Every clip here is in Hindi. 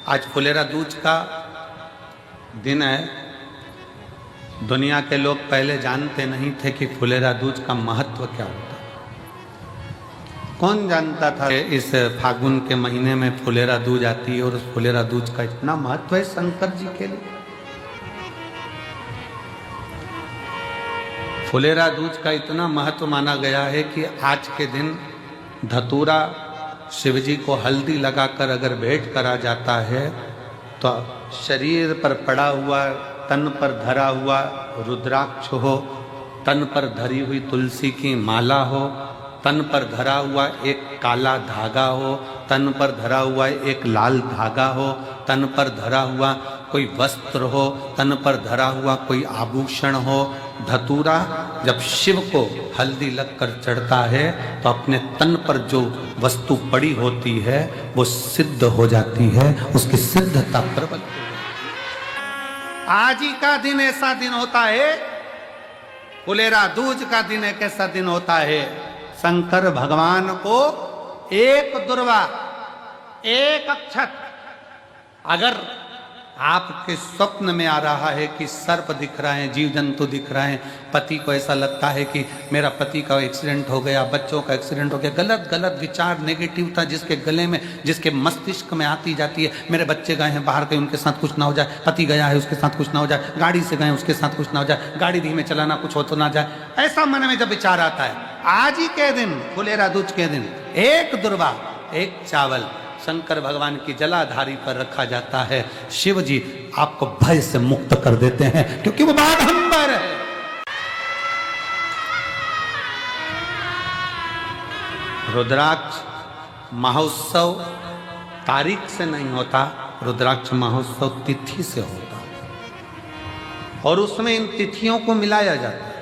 आज फुलेरा दूज का दिन है। दुनिया के लोग पहले जानते नहीं थे कि फुलेरा दूज का महत्व क्या होता। कौन जानता था इस फागुन के महीने में फुलेरा दूज आती है और उस फुलेरा दूज का इतना महत्व है शंकर जी के लिए। फुलेरा दूज का इतना महत्व माना गया है कि आज के दिन धतूरा शिव जी को हल्दी लगाकर अगर भेंट करा जाता है तो शरीर पर पड़ा हुआ, तन पर धरा हुआ रुद्राक्ष हो, तन पर धरी हुई तुलसी की माला हो, तन पर धरा हुआ एक काला धागा हो, तन पर धरा हुआ एक लाल धागा हो, तन पर धरा हुआ कोई वस्त्र हो, तन पर धरा हुआ कोई आभूषण हो। धतूरा जब शिव को हल्दी लगकर चढ़ता है तो अपने तन पर जो वस्तु पड़ी होती है वो सिद्ध हो जाती है, उसकी सिद्धता प्रबल। आज ही का दिन ऐसा दिन होता है, फुलेरा दूज का दिन एक ऐसा दिन होता है, शंकर भगवान को एक दुर्वा, एक अक्षत अगर आपके स्वप्न में आ रहा है कि सर्प दिख रहा है, जीव जंतु दिख रहा है, पति को ऐसा लगता है कि मेरा पति का एक्सीडेंट हो गया, बच्चों का एक्सीडेंट हो गया, गलत गलत विचार, नेगेटिवता जिसके गले में, जिसके मस्तिष्क में आती जाती है, मेरे बच्चे गए हैं बाहर, कहीं उनके साथ कुछ ना हो जाए, पति गया है उसके साथ कुछ ना हो जाए, गाड़ी से गए उसके साथ कुछ ना हो जाए, गाड़ी धीमे चलाना कुछ हो तो ना जाए, ऐसा मन में जब विचार आता है, आज ही के दिन फुलेरा दूज के दिन एक दुर्वा, एक चावल शंकर भगवान की जलाधारी पर रखा जाता है। शिव जी आपको भय से मुक्त कर देते हैं क्योंकि वो बाघंबर है। रुद्राक्ष महोत्सव तारीख से नहीं होता, रुद्राक्ष महोत्सव तिथि से होता और उसमें इन तिथियों को मिलाया जाता है।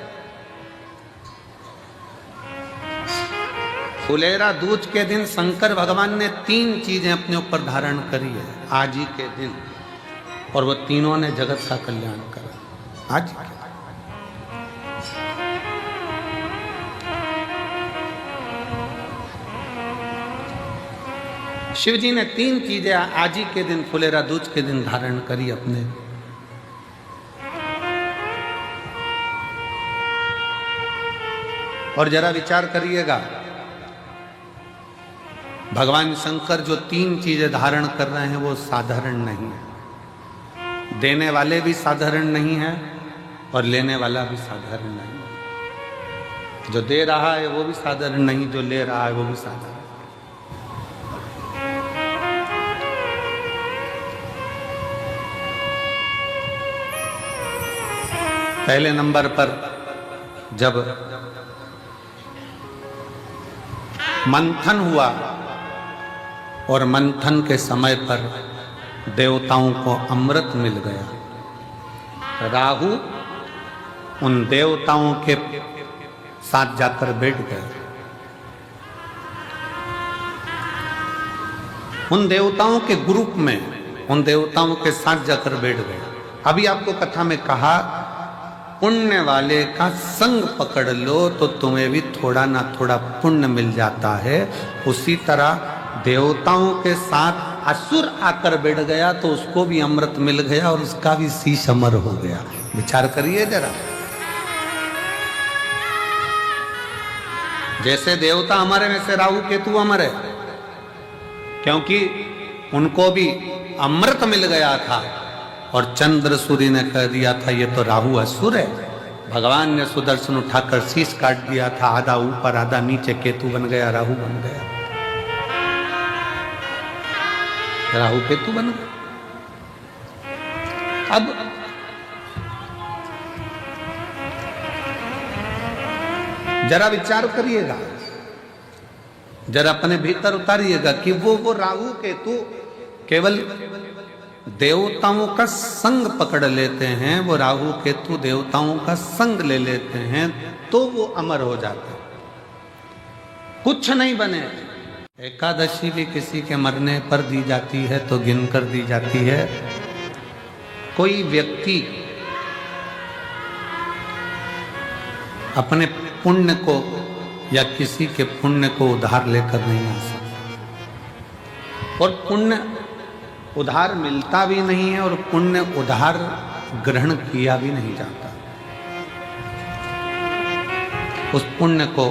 फुलेरा दूज के दिन शंकर भगवान ने 3 चीजें अपने ऊपर धारण करी है आज ही के दिन, और वो तीनों ने जगत का कल्याण करा आज ही के। शिव जी ने 3 चीजें आज ही के दिन फुलेरा दूज के दिन धारण करी अपने। और जरा विचार करिएगा, भगवान शंकर जो 3 चीजें धारण कर रहे हैं वो साधारण नहीं है। देने वाले भी साधारण नहीं है और लेने वाला भी साधारण नहीं है। जो दे रहा है वो भी साधारण नहीं, जो ले रहा है वो भी साधारण। पहले नंबर पर जब मंथन हुआ और मंथन के समय पर देवताओं को अमृत मिल गया, राहु उन देवताओं के साथ जाकर बैठ गए, उन देवताओं के ग्रुप में, उन देवताओं के साथ जाकर बैठ गए। अभी आपको कथा में कहा, पुण्य वाले का संग पकड़ लो तो तुम्हें भी थोड़ा ना थोड़ा पुण्य मिल जाता है। उसी तरह देवताओं के साथ असुर आकर बैठ गया तो उसको भी अमृत मिल गया और उसका भी शीश अमर हो गया। विचार करिए जरा, जैसे देवता अमर है वैसे राहु केतु अमर है, क्योंकि उनको भी अमृत मिल गया था और चंद्र सूर्य ने कह दिया था ये तो राहु असुर है। भगवान ने सुदर्शन उठाकर शीश काट दिया था, आधा ऊपर आधा नीचे, केतु बन गया, राहु बन गया, राहु केतु बन गया। अब जरा विचार करिएगा, जरा अपने भीतर उतारिएगा कि वो राहु केतु केवल देवताओं का संग पकड़ लेते हैं, वो राहु केतु देवताओं का संग ले लेते हैं तो वो अमर हो जाते हैं, कुछ नहीं बने। एकादशी भी किसी के मरने पर दी जाती है तो गिनकर दी जाती है। कोई व्यक्ति अपने पुण्य को या किसी के पुण्य को उधार लेकर नहीं आ सकता। और पुण्य उधार मिलता भी नहीं है और पुण्य उधार ग्रहण किया भी नहीं जाता। उस पुण्य को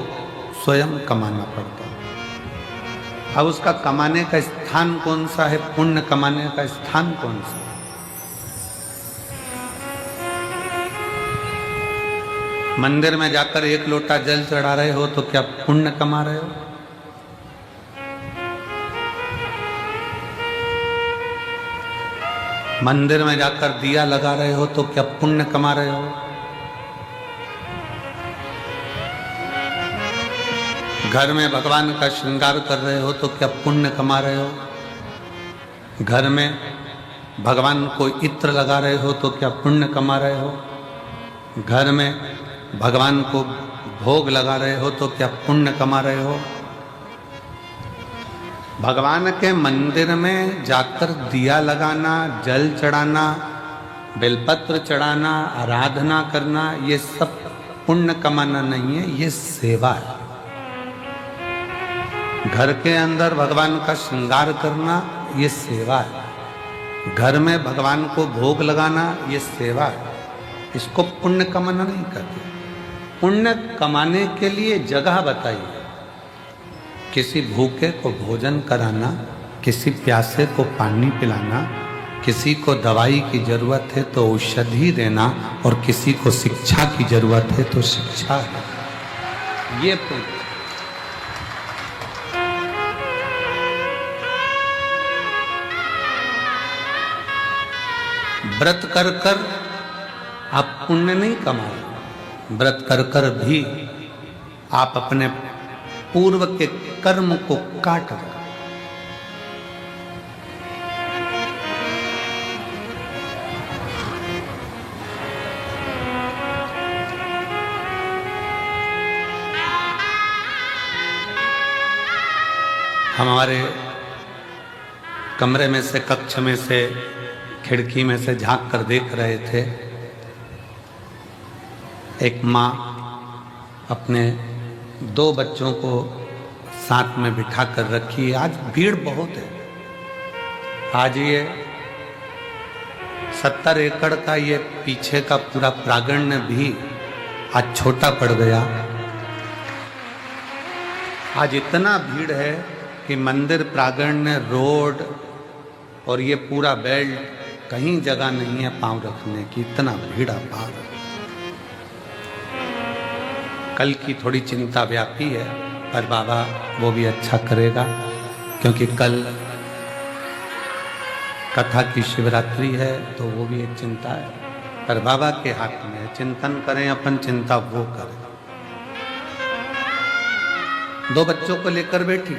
स्वयं कमाना पड़ता है। अब उसका कमाने का स्थान कौन सा है, पुण्य कमाने का स्थान कौन सा? मंदिर में जाकर एक लोटा जल चढ़ा रहे हो तो क्या पुण्य कमा रहे हो? मंदिर में जाकर दिया लगा रहे हो तो क्या पुण्य कमा रहे हो? घर में भगवान का श्रृंगार कर रहे हो तो क्या पुण्य कमा रहे हो? घर में भगवान को इत्र लगा रहे हो तो क्या पुण्य कमा रहे हो? घर में भगवान को भोग लगा रहे हो तो क्या पुण्य कमा रहे हो? भगवान के मंदिर में जाकर दिया लगाना, जल चढ़ाना, बेलपत्र चढ़ाना, आराधना करना, ये सब पुण्य कमाना नहीं है, ये सेवा है। घर के अंदर भगवान का श्रृंगार करना, ये सेवा है। घर में भगवान को भोग लगाना, ये सेवा है। इसको पुण्य कमाना नहीं कहते। पुण्य कमाने के लिए जगह बताइए। किसी भूखे को भोजन कराना, किसी प्यासे को पानी पिलाना, किसी को दवाई की जरूरत है तो औषधि देना, और किसी को शिक्षा की जरूरत है तो शिक्षा है, ये पुण्य। व्रत कर कर आप पुण्य नहीं कमा रहे। व्रत कर कर भी आप अपने पूर्व के कर्म को काट रहे। हम हमारे कमरे में से, कक्ष में से, खिड़की में से झांक कर देख रहे थे, एक माँ अपने 2 बच्चों को साथ में बिठा कर रखी है। आज भीड़ बहुत है। आज ये 70 एकड़ का ये पीछे का पूरा प्रांगण भी आज छोटा पड़ गया। आज इतना भीड़ है कि मंदिर प्रांगण, रोड और ये पूरा बेल्ट, कहीं जगह नहीं है पांव रखने की, इतना भीड़ अपार है। कल की थोड़ी चिंता व्यापी है, पर बाबा वो भी अच्छा करेगा, क्योंकि कल कथा की शिवरात्रि है, तो वो भी एक चिंता है, पर बाबा के हाथ में है। चिंतन करें अपन, चिंता वो करें। 2 बच्चों को लेकर बैठी।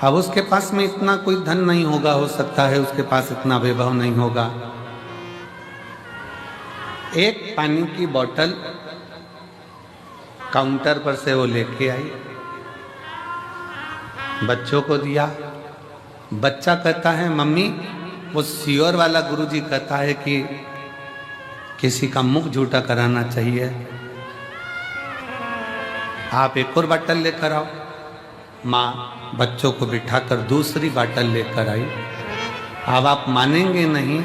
अब उसके पास में इतना कोई धन नहीं होगा, हो सकता है उसके पास इतना वैभव नहीं होगा। एक पानी की बोतल काउंटर पर से वो लेके आई, बच्चों को दिया। बच्चा कहता है मम्मी, वो सियोर वाला गुरुजी कहता है कि किसी का मुख झूठा कराना चाहिए, आप एक और बोतल लेकर आओ। माँ बच्चों को बिठाकर दूसरी बोतल लेकर आई। अब आप मानेंगे नहीं,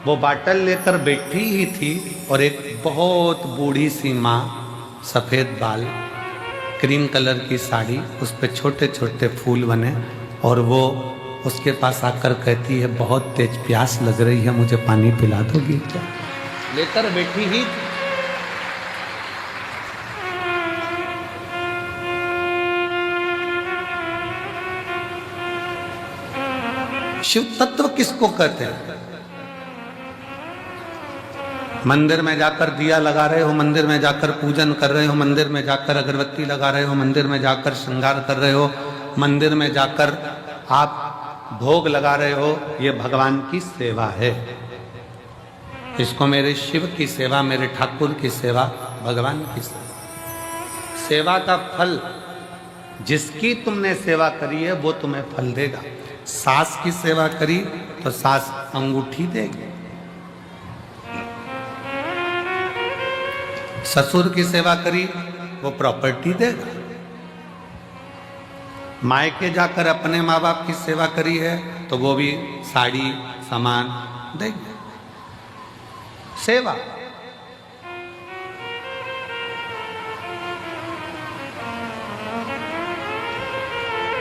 वो बोतल लेकर बैठी ही थी और एक बहुत बूढ़ी सी माँ, सफ़ेद बाल, क्रीम कलर की साड़ी, उस पे छोटे छोटे फूल बने, और वो उसके पास आकर कहती है बहुत तेज प्यास लग रही है, मुझे पानी पिला दोगी क्या? लेकर बैठी ही। शिव तत्व किसको कहते हैं? मंदिर में जाकर दिया लगा रहे हो, मंदिर में जाकर पूजन कर रहे हो, मंदिर में जाकर अगरबत्ती लगा रहे हो, मंदिर में जाकर श्रृंगार कर रहे हो, मंदिर में जाकर आप भोग लगा रहे हो, ये भगवान की सेवा है। इसको मेरे शिव की सेवा, मेरे ठाकुर की सेवा, भगवान की सेवा। सेवा का फल, जिसकी तुमने सेवा करी है वो तुम्हें फल देगा। सास की सेवा करी तो सास अंगूठी देगी, ससुर की सेवा करी वो प्रॉपर्टी देगा। मायके जाकर अपने माँ बाप की सेवा करी है तो वो भी साड़ी सामान देंगे। सेवा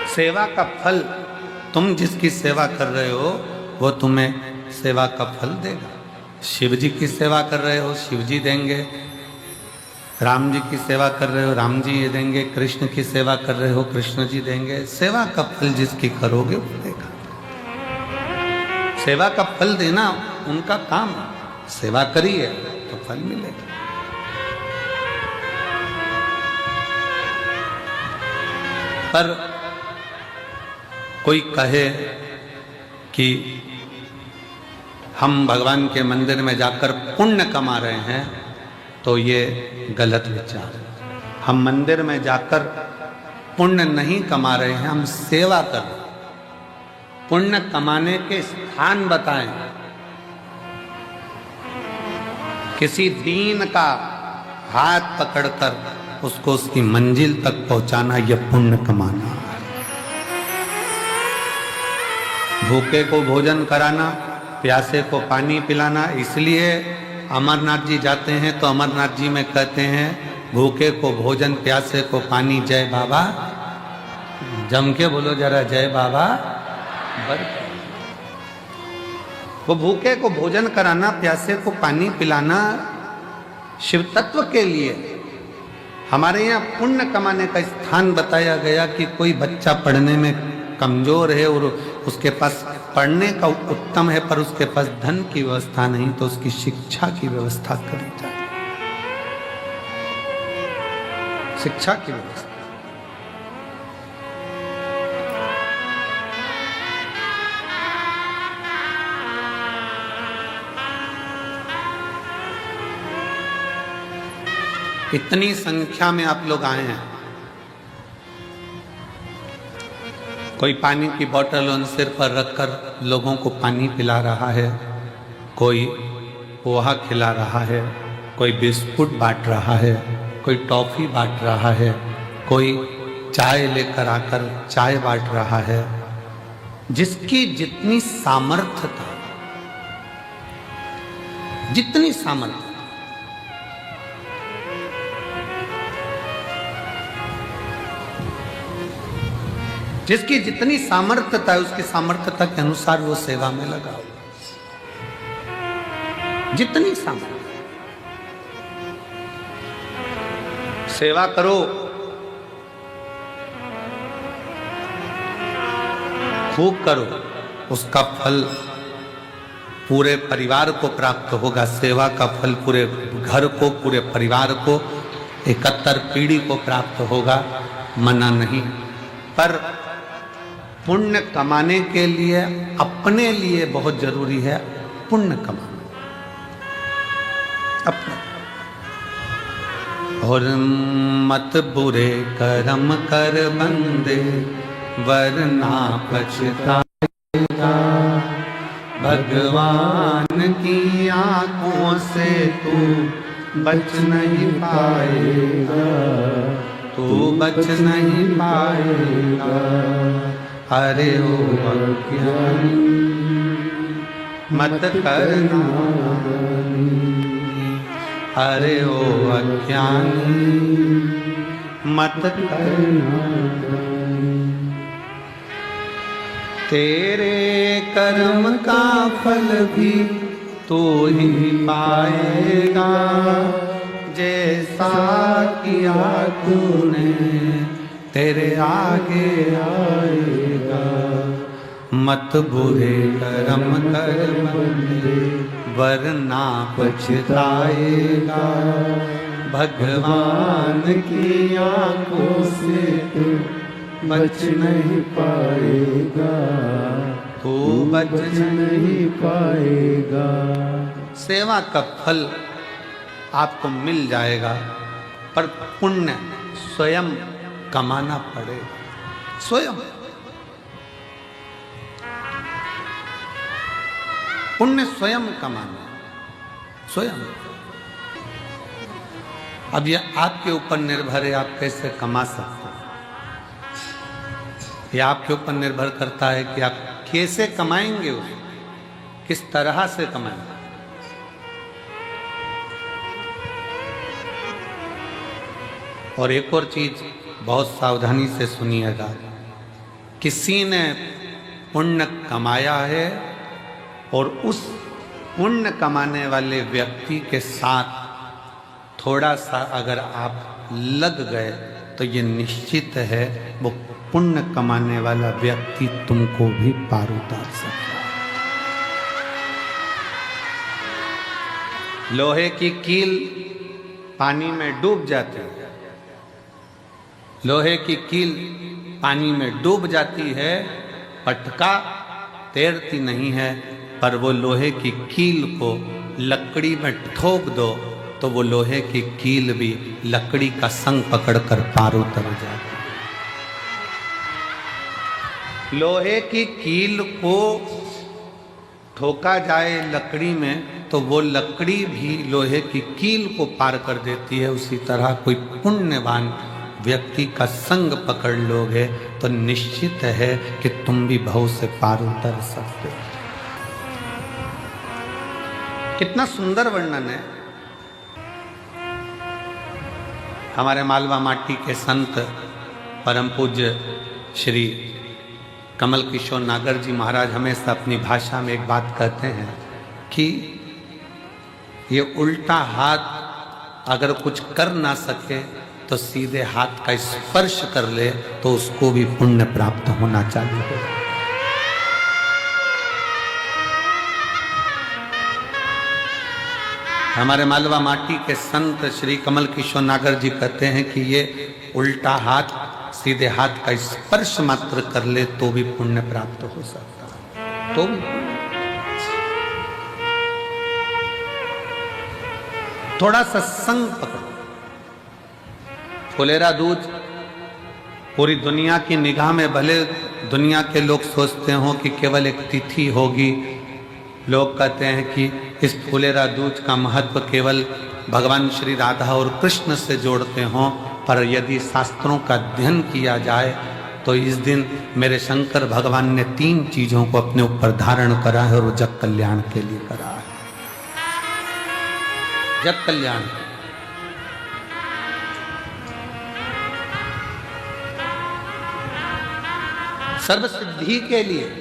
सेवा का फल, तुम जिसकी सेवा कर रहे हो वो तुम्हें सेवा का फल देगा। शिव जी की सेवा कर रहे हो, शिव जी देंगे। राम जी की सेवा कर रहे हो, राम जी ये देंगे। कृष्ण की सेवा कर रहे हो, कृष्ण जी देंगे। सेवा का फल जिसकी करोगे वो देगा। सेवा का फल देना उनका काम। सेवा करी है तो फल मिलेगा। पर कोई कहे कि हम भगवान के मंदिर में जाकर पुण्य कमा रहे हैं तो ये गलत विचार है। हम मंदिर में जाकर पुण्य नहीं कमा रहे हैं, हम सेवा कर रहे हैं। पुण्य कमाने के स्थान बताएं। किसी दीन का हाथ पकड़कर उसको उसकी मंजिल तक पहुंचाना, यह पुण्य कमाना है। भूखे को भोजन कराना, प्यासे को पानी पिलाना। इसलिए अमरनाथ जी जाते हैं तो अमरनाथ जी में कहते हैं भूखे को भोजन, प्यासे को पानी। जय बाबा, जम के बोलो जरा, जय बाबा। वो भूखे को भोजन कराना, प्यासे को पानी पिलाना शिव तत्व के लिए। हमारे यहाँ पुण्य कमाने का स्थान बताया गया कि कोई बच्चा पढ़ने में कमजोर है और उसके पास पढ़ने का उत्तम है पर उसके पास धन की व्यवस्था नहीं, तो उसकी शिक्षा की व्यवस्था करी जाए। शिक्षा की व्यवस्था। इतनी संख्या में आप लोग आए हैं। कोई पानी की बोतल उन सिर पर रखकर लोगों को पानी पिला रहा है, कोई पोहा खिला रहा है, कोई बिस्कुट बांट रहा है, कोई टॉफी बांट रहा है, कोई चाय लेकर आकर चाय बांट रहा है। जिसकी जितनी सामर्थ्य था, जितनी सामर्थ्य, जिसकी जितनी सामर्थ्यता है उसकी सामर्थ्यता के अनुसार वो सेवा में लगा। जितनी सामर्थ्य, सेवा करो, खूब करो, उसका फल पूरे परिवार को प्राप्त होगा। सेवा का फल पूरे घर को, पूरे परिवार को, 71 पीढ़ी को प्राप्त होगा। मना नहीं, पर पुण्य कमाने के लिए अपने लिए बहुत जरूरी है पुण्य कमाना अपना। और मत बुरे कर्म कर बंदे वरना पछताएगा। भगवान की आंखों से तू बच नहीं पाएगा, तू बच नहीं पाएगा। अरे ओ अज्ञानी मत करना, अरे ओ अज्ञानी मत करना। तेरे कर्म का फल भी तू ही पाएगा, जैसा किया तूने तेरे आगे आएगा। मत बुरे कर्म कर बंदे वरना पछताएगा। भगवान की आंखों से तू बच नहीं पाएगा, तू बच नहीं पाएगा। सेवा का फल आपको मिल जाएगा, पर पुण्य स्वयं कमाना पड़ेगा। स्वयं पुण्य स्वयं कमाना, स्वयं। अब यह आपके ऊपर निर्भर है, आप कैसे कमा सकते हैं। ये आपके ऊपर निर्भर करता है कि आप कैसे कमाएंगे, उसको किस तरह से कमाएंगे। और एक और चीज बहुत सावधानी से सुनिएगा, किसी ने पुण्य कमाया है और उस पुण्य कमाने वाले व्यक्ति के साथ थोड़ा सा अगर आप लग गए तो ये निश्चित है वो पुण्य कमाने वाला व्यक्ति तुमको भी पार उतार सकता है। लोहे की कील पानी में डूब जाती है, लोहे की कील पानी में डूब जाती है, पटका तैरती नहीं है, पर वो लोहे की कील को लकड़ी में ठोक दो तो वो लोहे की कील भी लकड़ी का संग पकड़कर पार उतर जाती है। लोहे की कील को ठोका जाए लकड़ी में तो वो लकड़ी भी लोहे की कील को पार कर देती है। उसी तरह कोई पुण्यवान व्यक्ति का संग पकड़ लोगे तो निश्चित है कि तुम भी भव से पार उतर सकते हो। कितना सुंदर वर्णन है। हमारे मालवा माटी के संत परम पूज्य श्री कमल किशोर नागर जी महाराज हमेशा अपनी भाषा में एक बात कहते हैं कि ये उल्टा हाथ अगर कुछ कर ना सके तो सीधे हाथ का स्पर्श कर ले तो उसको भी पुण्य प्राप्त होना चाहिए। हमारे मालवा माटी के संत श्री कमल किशोर नागर जी कहते हैं कि ये उल्टा हाथ सीधे हाथ का स्पर्श मात्र कर ले तो भी पुण्य प्राप्त हो सकता है। तो थोड़ा सा संग पकड़ो। फुलेरा दूज पूरी दुनिया की निगाह में भले दुनिया के लोग सोचते हो कि केवल एक तिथि होगी, लोग कहते हैं कि इस फुलेरा दूज का महत्व केवल भगवान श्री राधा और कृष्ण से जोड़ते हों, पर यदि शास्त्रों का अध्ययन किया जाए तो इस दिन मेरे शंकर भगवान ने 3 चीजों को अपने ऊपर धारण करा है और वो जग कल्याण के लिए करा है। जग कल्याण, सर्व सिद्धि के लिए।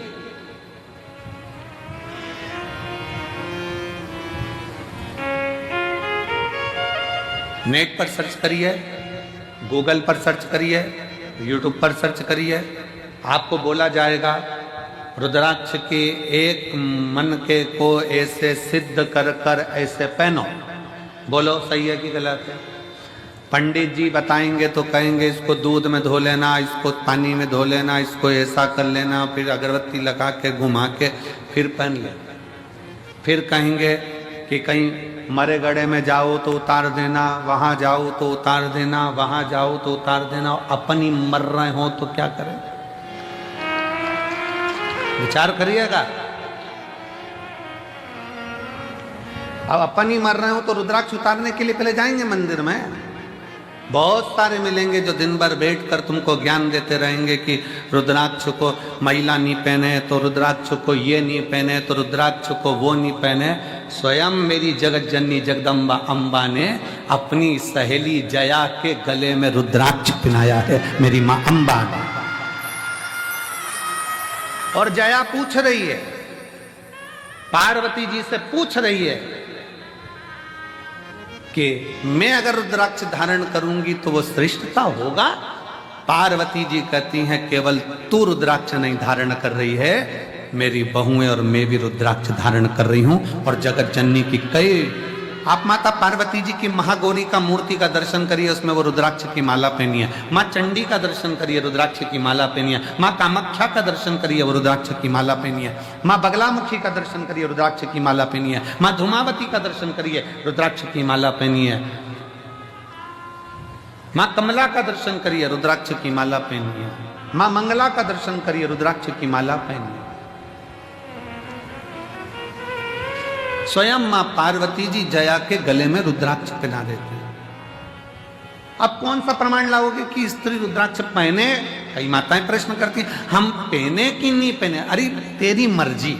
नेट पर सर्च करिए, गूगल पर सर्च करिए, यूट्यूब पर सर्च करिए, आपको बोला जाएगा रुद्राक्ष के एक मन के को ऐसे सिद्ध कर कर ऐसे पहनो। बोलो सही है कि गलत है? पंडित जी बताएंगे तो कहेंगे इसको दूध में धो लेना, इसको पानी में धो लेना, इसको ऐसा कर लेना, फिर अगरबत्ती लगा के घुमा के फिर पहन ले। फिर कहेंगे कि कहीं मरे गड़े में जाओ तो उतार देना, वहां जाओ तो उतार देना, वहां जाओ तो उतार देना। अपन ही मर रहे हो तो क्या करें? विचार करिएगा। अब अपन ही मर रहे हो तो रुद्राक्ष उतारने के लिए पहले जाएंगे मंदिर में। बहुत सारे मिलेंगे जो दिन भर बैठकर तुमको ज्ञान देते रहेंगे कि रुद्राक्ष को महिला नहीं पहने तो रुद्राक्ष को ये नहीं पहने तो रुद्राक्ष को वो नहीं पहने। स्वयं मेरी जगत जननी जगदम्बा अम्बा ने अपनी सहेली जया के गले में रुद्राक्ष पहनाया है, मेरी माँ अम्बा ने। और जया पूछ रही है, पार्वती जी से पूछ रही है कि मैं अगर रुद्राक्ष धारण करूंगी तो वो श्रेष्ठता होगा? पार्वती जी कहती हैं केवल तू रुद्राक्ष नहीं धारण कर रही है, मेरी बहुएं और मैं भी रुद्राक्ष धारण कर रही हूं। और जगत जननी की कई, आप माता पार्वती जी की महागौरी का मूर्ति का दर्शन करिए, उसमें वो रुद्राक्ष की माला पहनी है। माँ चंडी का दर्शन करिए, रुद्राक्ष की माला पहनी है। माँ कामाख्या का दर्शन करिए, वो रुद्राक्ष की माला पहनी है। माँ बगलामुखी का दर्शन करिए, रुद्राक्ष की माला पहनी है। माँ धूमावती का दर्शन करिए, रुद्राक्ष की माला पहनी है। माँ कमला का दर्शन करिए, रुद्राक्ष की माला पहनी है। माँ मंगला का दर्शन करिए, रुद्राक्ष की माला पहनी है। स्वयं मां पार्वती जी जया के गले में रुद्राक्ष पहना देते हैं। अब कौन सा प्रमाण लाओगे कि स्त्री रुद्राक्ष पहने? कई माताएं प्रश्न करती हैं, हम पहने कि नहीं पहने? अरे तेरी मर्जी,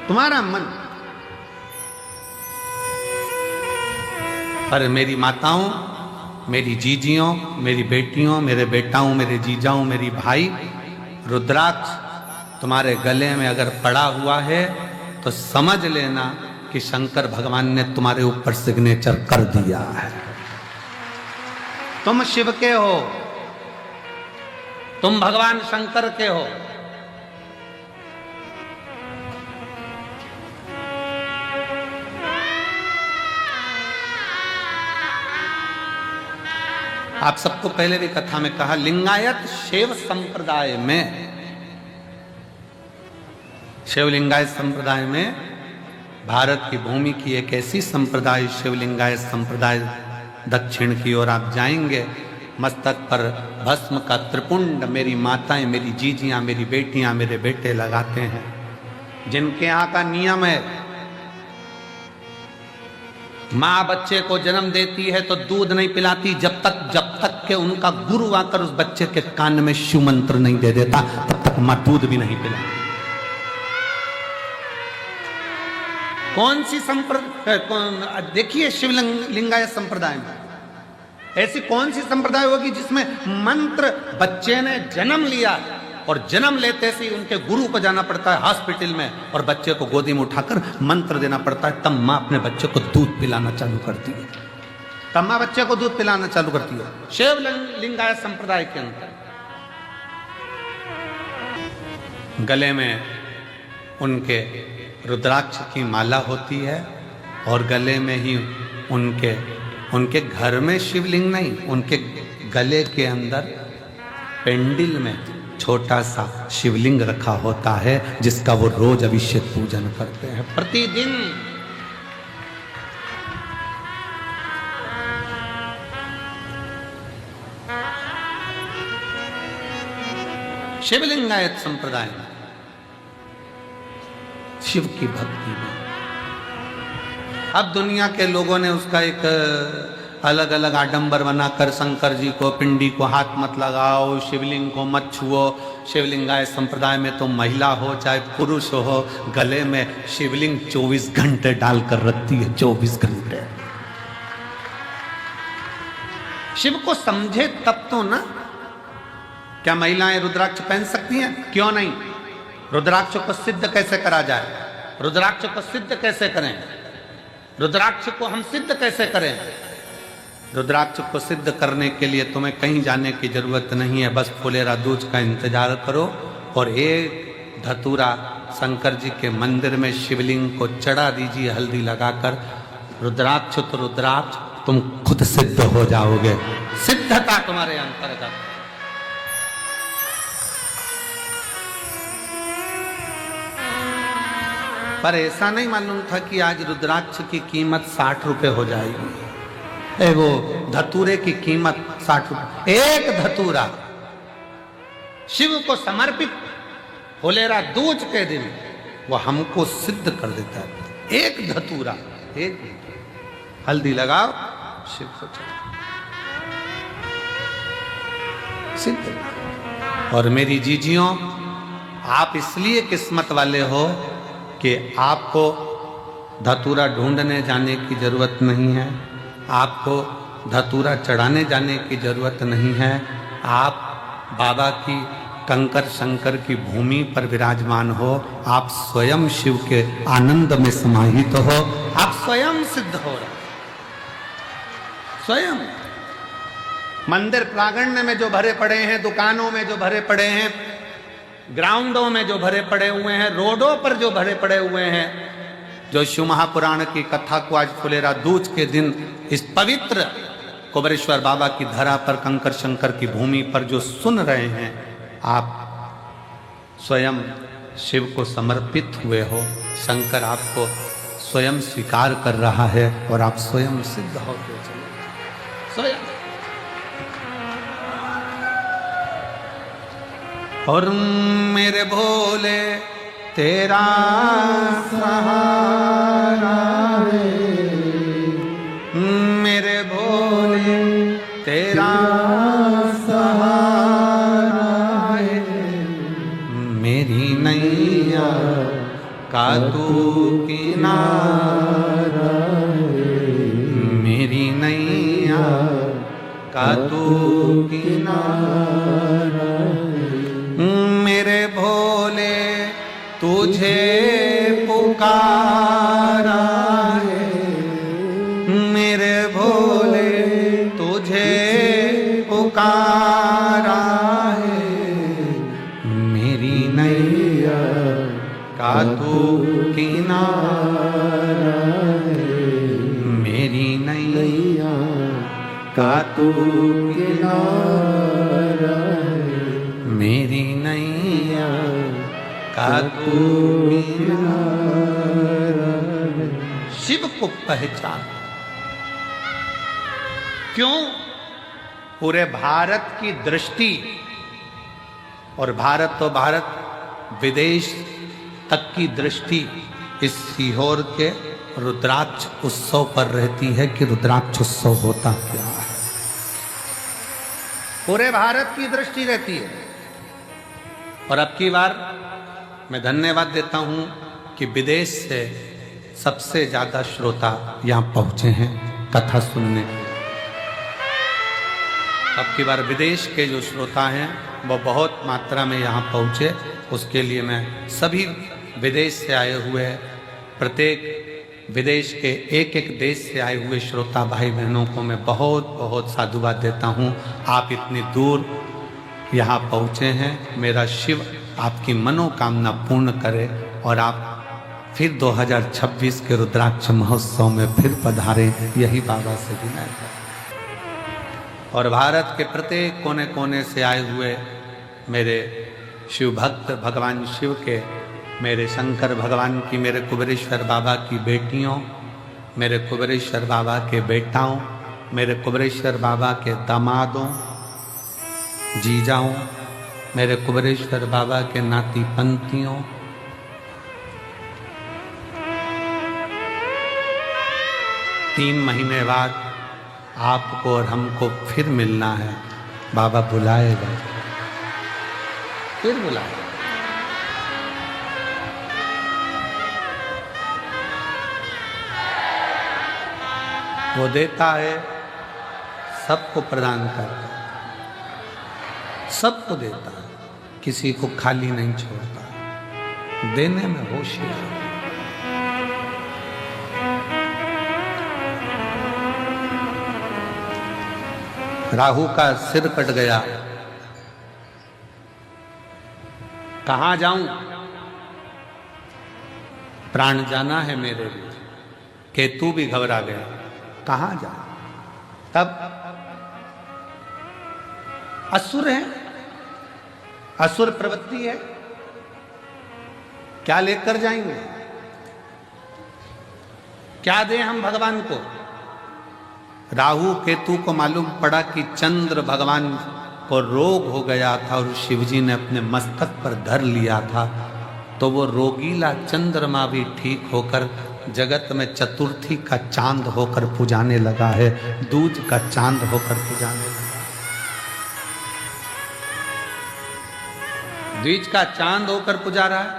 तुम्हारा मन। पर मेरी माताओं, मेरी जीजियों, मेरी बेटियों, मेरे बेटाओं, मेरे जीजाओं, मेरी भाई, रुद्राक्ष तुम्हारे गले में अगर पड़ा हुआ है तो समझ लेना कि शंकर भगवान ने तुम्हारे ऊपर सिग्नेचर कर दिया है। तुम शिव के हो, तुम भगवान शंकर के हो। आप सबको पहले भी कथा में कहा, लिंगायत शैव संप्रदाय में, शिवलिंगायत संप्रदाय में, भारत की भूमि की एक ऐसी संप्रदाय शिवलिंगायत संप्रदाय, दक्षिण की ओर आप जाएंगे, मस्तक पर भस्म का त्रिपुंड मेरी माताएं, मेरी जीजियां, मेरी बेटियां, मेरे बेटे लगाते हैं। जिनके यहाँ का नियम है, माँ बच्चे को जन्म देती है तो दूध नहीं पिलाती जब तक के उनका गुरु आकर उस बच्चे के कान में शिव मंत्र नहीं दे देता, तब तक माँ दूध भी नहीं पिलाती। कौन सी संप्रदाय, देखिए शिवलिंगायत संप्रदाय में ऐसी कौन सी संप्रदाय होगी जिसमें मंत्र, बच्चे ने जन्म लिया और जन्म लेते से उनके गुरु को जाना पड़ता है हॉस्पिटल में और बच्चे को गोदी में उठाकर मंत्र देना पड़ता है, तब मां अपने बच्चे को दूध पिलाना चालू करती है, तब मां बच्चे को दूध पिलाना चालू करती है। शिवलिंगायत संप्रदाय के अंदर गले में उनके रुद्राक्ष की माला होती है और गले में ही उनके घर में शिवलिंग नहीं, उनके गले के अंदर पेंडिल में छोटा सा शिवलिंग रखा होता है जिसका वो रोज अभिषेक पूजन करते हैं प्रतिदिन। शिवलिंगायत संप्रदाय में शिव की भक्ति में अब दुनिया के लोगों ने उसका एक अलग अलग आडंबर बनाकर शंकर जी को, पिंडी को हाथ मत लगाओ, शिवलिंग को मत छुओ। शिवलिंगायत संप्रदाय में तो महिला हो चाहे पुरुष हो, गले में शिवलिंग 24 घंटे डालकर रखती है, 24 घंटे। शिव को समझे तब तो ना। क्या महिलाएं रुद्राक्ष पहन सकती हैं? क्यों नहीं। रुद्राक्ष को सिद्ध कैसे करा जाए, रुद्राक्ष को सिद्ध कैसे करें, रुद्राक्ष को हम सिद्ध कैसे करें? रुद्राक्ष को सिद्ध करने के लिए तुम्हें कहीं जाने की जरूरत नहीं है, बस फुलेरा दूज का इंतजार करो और एक धतूरा शंकर जी के मंदिर में शिवलिंग को चढ़ा दीजिए हल्दी लगाकर। रुद्राक्ष तो रुद्राक्ष, तुम खुद सिद्ध हो जाओगे, सिद्धता तुम्हारे अंतर्गत। पर ऐसा नहीं मालूम था कि आज रुद्राक्ष की कीमत 60 रुपए हो जाएगी। वो धतूरे की कीमत 60 रुपए, एक धतूरा शिव को समर्पित फुलेरा दूज के दिन वो हमको सिद्ध कर देता है। एक धतूरा, एक हल्दी लगाओ, शिव को चढ़ाओ, सिद्ध। और मेरी जीजियों, आप इसलिए किस्मत वाले हो कि आपको धतूरा ढूंढने जाने की जरूरत नहीं है, आपको धतूरा चढ़ाने जाने की जरूरत नहीं है। आप बाबा की, कंकर शंकर की भूमि पर विराजमान हो, आप स्वयं शिव के आनंद में समाहित हो, आप स्वयं सिद्ध हो रहे, स्वयं। मंदिर प्रांगण में जो भरे पड़े हैं, दुकानों में जो भरे पड़े हैं, ग्राउंडों में जो भरे पड़े हुए हैं, रोडों पर जो भरे पड़े हुए हैं, जो शिव महापुराण की कथा को आज फुलेरा दूज के दिन इस पवित्र कुबेरेश्वर बाबा की धरा पर, कंकर शंकर की भूमि पर जो सुन रहे हैं, आप स्वयं शिव को समर्पित हुए हो। शंकर आपको स्वयं स्वीकार कर रहा है और आप स्वयं सिद्ध होते चले, स्वयं। और मेरे भोले तेरा सहारा है, मेरे भोले नैया का तू किनारा है, मेरी नैया का तू किनारा है। मेरे भोले तुझे पुकारा है, मेरे भोले तुझे पुकारा है, मेरी नैया का तू किनारा है, मेरी नैया का तू किनारा है, मेरी नैया का तू किनारा है। शिव को पहचान। क्यों? पूरे भारत की दृष्टि, और भारत तो भारत, विदेश तक की दृष्टि इस सीहोर के रुद्राक्ष उत्सव पर रहती है कि रुद्राक्ष उत्सव होता क्या है। पूरे भारत की दृष्टि रहती है। और अब की बार मैं धन्यवाद देता हूं कि विदेश से सबसे ज्यादा श्रोता यहां पहुंचे हैं कथा सुनने। अब की बार विदेश के जो श्रोता हैं वो बहुत मात्रा में यहाँ पहुँचे। उसके लिए मैं सभी विदेश से आए हुए, प्रत्येक विदेश के एक एक देश से आए हुए श्रोता भाई बहनों को मैं बहुत बहुत साधुवाद देता हूँ। आप इतनी दूर यहाँ पहुँचे हैं। मेरा शिव आपकी मनोकामना पूर्ण करे और आप फिर 2026 के रुद्राक्ष महोत्सव में फिर पधारें, यही बाबा से विनय है। और भारत के प्रत्येक कोने कोने से आए हुए मेरे शिव भक्त, भगवान शिव के, मेरे शंकर भगवान की, मेरे कुबेरेश्वर बाबा की बेटियों, मेरे कुबेरेश्वर बाबा के बेटाओं, मेरे कुबेरेश्वर बाबा के दामादों, जीजाओं, मेरे कुबेरेश्वर बाबा के नाती पंथियों, तीन महीने बाद आपको और हमको फिर मिलना है। बाबा बुलाएगा, फिर बुलाएगा। वो देता है, सबको प्रदान करता है, सबको देता है, किसी को खाली नहीं छोड़ता, देने में होशियार। राहु का सिर कट गया, कहां जाऊं, प्राण जाना है मेरे लिए। केतु भी घबरा गया, कहां जाऊं। तब असुर है, असुर प्रवृत्ति है, क्या लेकर जाएंगे, क्या दें हम भगवान को। राहु केतु को मालूम पड़ा कि चंद्र भगवान को रोग हो गया था और शिवजी ने अपने मस्तक पर धर लिया था, तो वो रोगीला चंद्रमा भी ठीक होकर जगत में चतुर्थी का चांद होकर पुजाने लगा है, दूज का चांद होकर पुजाने लगा। द्विज का चांद होकर पुजा रहा है।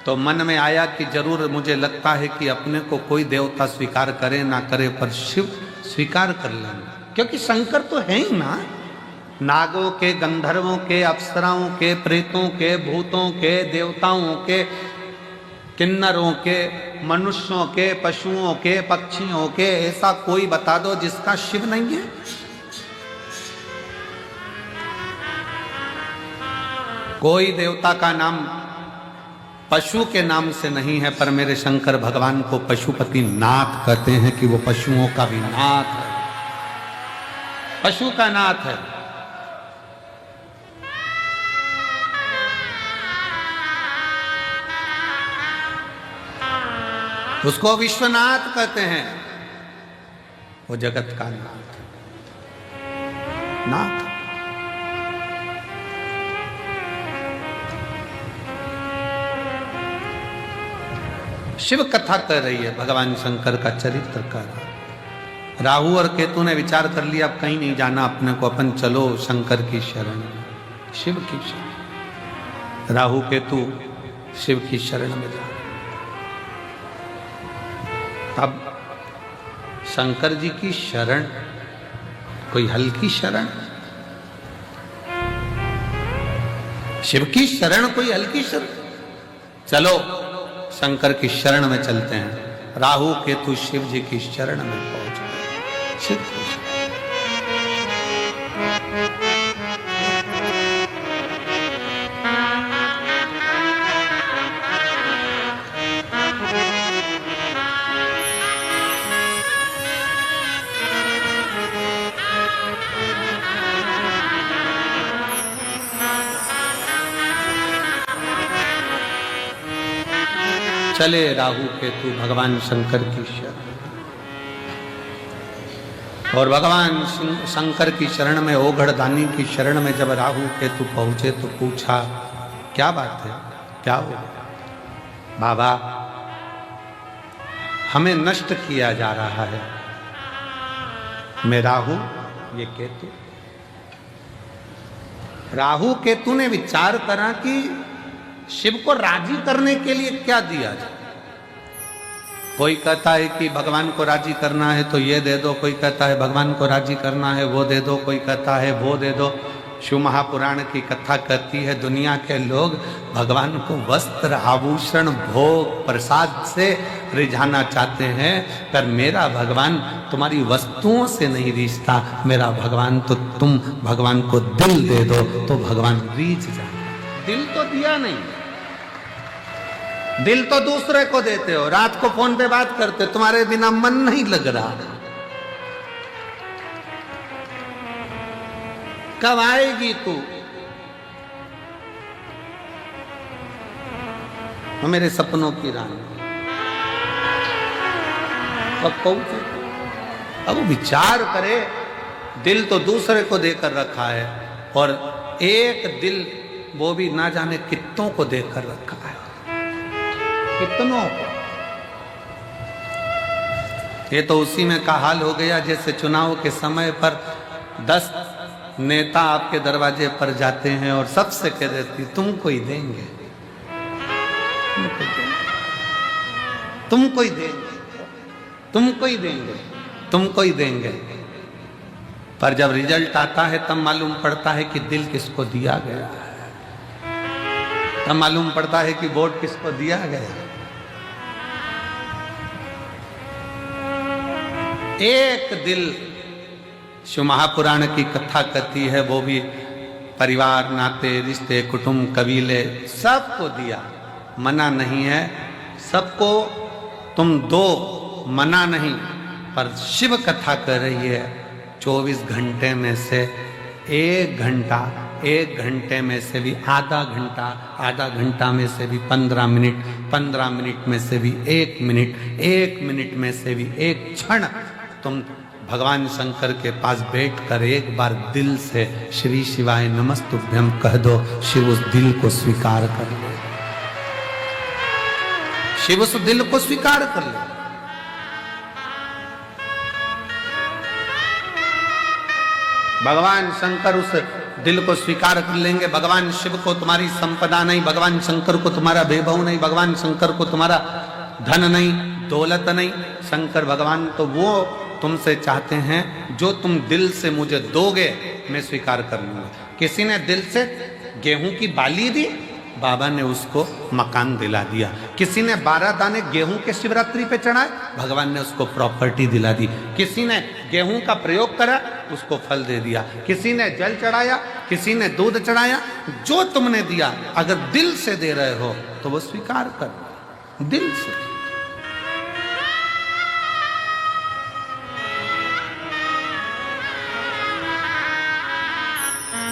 तो मन में आया कि जरूर मुझे लगता है कि अपने को कोई देवता स्वीकार करे ना करे, पर शिव स्वीकार कर लेंगे, क्योंकि शंकर तो है ही ना। नागों के, गंधर्वों के, अप्सराओं के, प्रेतों के, भूतों के, देवताओं के, किन्नरों के, मनुष्यों के, पशुओं के, पक्षियों के, ऐसा कोई बता दो जिसका शिव नहीं है। कोई देवता का नाम पशु के नाम से नहीं है, पर मेरे शंकर भगवान को पशुपति नाथ कहते हैं कि वो पशुओं का भी नाथ है, पशु का नाथ है। उसको विश्वनाथ कहते हैं, वो जगत का नाथ, नाथ। शिव कथा कर रही है, भगवान शंकर का चरित्र कर रहा है। राहु और केतु ने विचार कर लिया अब कहीं नहीं जाना अपने को, अपन चलो शंकर की शरण, शिव की शरण। राहु केतु शिव की शरण में जा। अब शंकर जी की शरण कोई हल्की शरण, शिव की शरण कोई हल्की शरण। चलो शंकर की शरण में चलते हैं। राहु केतु शिव जी की शरण में पहुंच गए। शिव की शरण। चले राहु केतु भगवान शंकर की शरण। और भगवान शंकर की शरण में, ओघड़ दानी की शरण में जब राहु केतु पहुंचे तो पूछा, क्या बात है, क्या हो? बाबा, हमें नष्ट किया जा रहा है। मैं राहु, ये केतु। राहु केतु ने विचार करा कि शिव को राजी करने के लिए क्या दिया जाए। कोई कहता है कि भगवान को राजी करना है तो ये दे दो, कोई कहता है भगवान को राजी करना है वो दे दो, कोई कहता है वो दे दो। शिव महापुराण की कथा कहती है दुनिया के लोग भगवान को वस्त्र, आभूषण, भोग, प्रसाद से रिझाना चाहते हैं, पर मेरा भगवान तुम्हारी वस्तुओं से नहीं रिझता। मेरा भगवान तो तुम भगवान को दिल दे दो तो भगवान रीझ जाए। दिल तो दिया नहीं, दिल तो दूसरे को देते हो। रात को फोन पे बात करते, तुम्हारे बिना मन नहीं लग रहा। कब आएगी तू? मेरे सपनों की रानी कब पहुंचे? अब विचार करे, दिल तो दूसरे को देकर रखा है और एक दिल वो भी ना जाने कितनों को देकर रखा है। कितनों को। ये तो उसी में का हाल हो गया जैसे चुनाव के समय पर 10 नेता आपके दरवाजे पर जाते हैं और सबसे कह देती तुमको ही देंगे, तुमको ही देंगे, तुमको ही देंगे, तुमको ही देंगे। पर जब रिजल्ट आता है तब मालूम पड़ता है कि दिल किसको दिया गया है। तब मालूम पड़ता है कि वोट किसको दिया गया। एक दिल शिव महापुराण की कथा कहती है, वो भी परिवार, नाते, रिश्ते, कुटुंब, कबीले सबको दिया। मना नहीं है सबको, तुम दो, मना नहीं। पर शिव कथा कर रही है 24 घंटे में से 1 घंटा, 1 घंटे में से भी आधा घंटा, आधा घंटा में से भी 15 मिनट, 15 मिनट में से भी 1 मिनट, 1 मिनट में से भी 1 क्षण तुम भगवान शंकर के पास बैठकर एक बार दिल से श्री शिवाय नमस्तुभ्यम कह दो। शिव उस दिल को स्वीकार कर ले, शिव उस दिल को स्वीकार कर ले। भगवान शंकर उस दिल को स्वीकार कर लेंगे। भगवान शिव को तुम्हारी संपदा नहीं, भगवान शंकर को तुम्हारा वैभव नहीं, भगवान शंकर को तुम्हारा धन नहीं, दौलत नहीं। शंकर भगवान तो वो तुमसे चाहते हैं जो तुम दिल से मुझे दोगे मैं स्वीकार कर लूंगा। किसी ने दिल से गेहूं की बाली दी, बाबा ने उसको मकान दिला दिया। किसी ने 12 दाने गेहूं के शिवरात्रि पे चढ़ाए, भगवान ने उसको प्रॉपर्टी दिला दी। किसी ने गेहूं का प्रयोग करा, उसको फल दे दिया। किसी ने जल चढ़ाया, किसी ने दूध चढ़ाया। जो तुमने दिया अगर दिल से दे रहे हो तो वो स्वीकार कर, दिल से।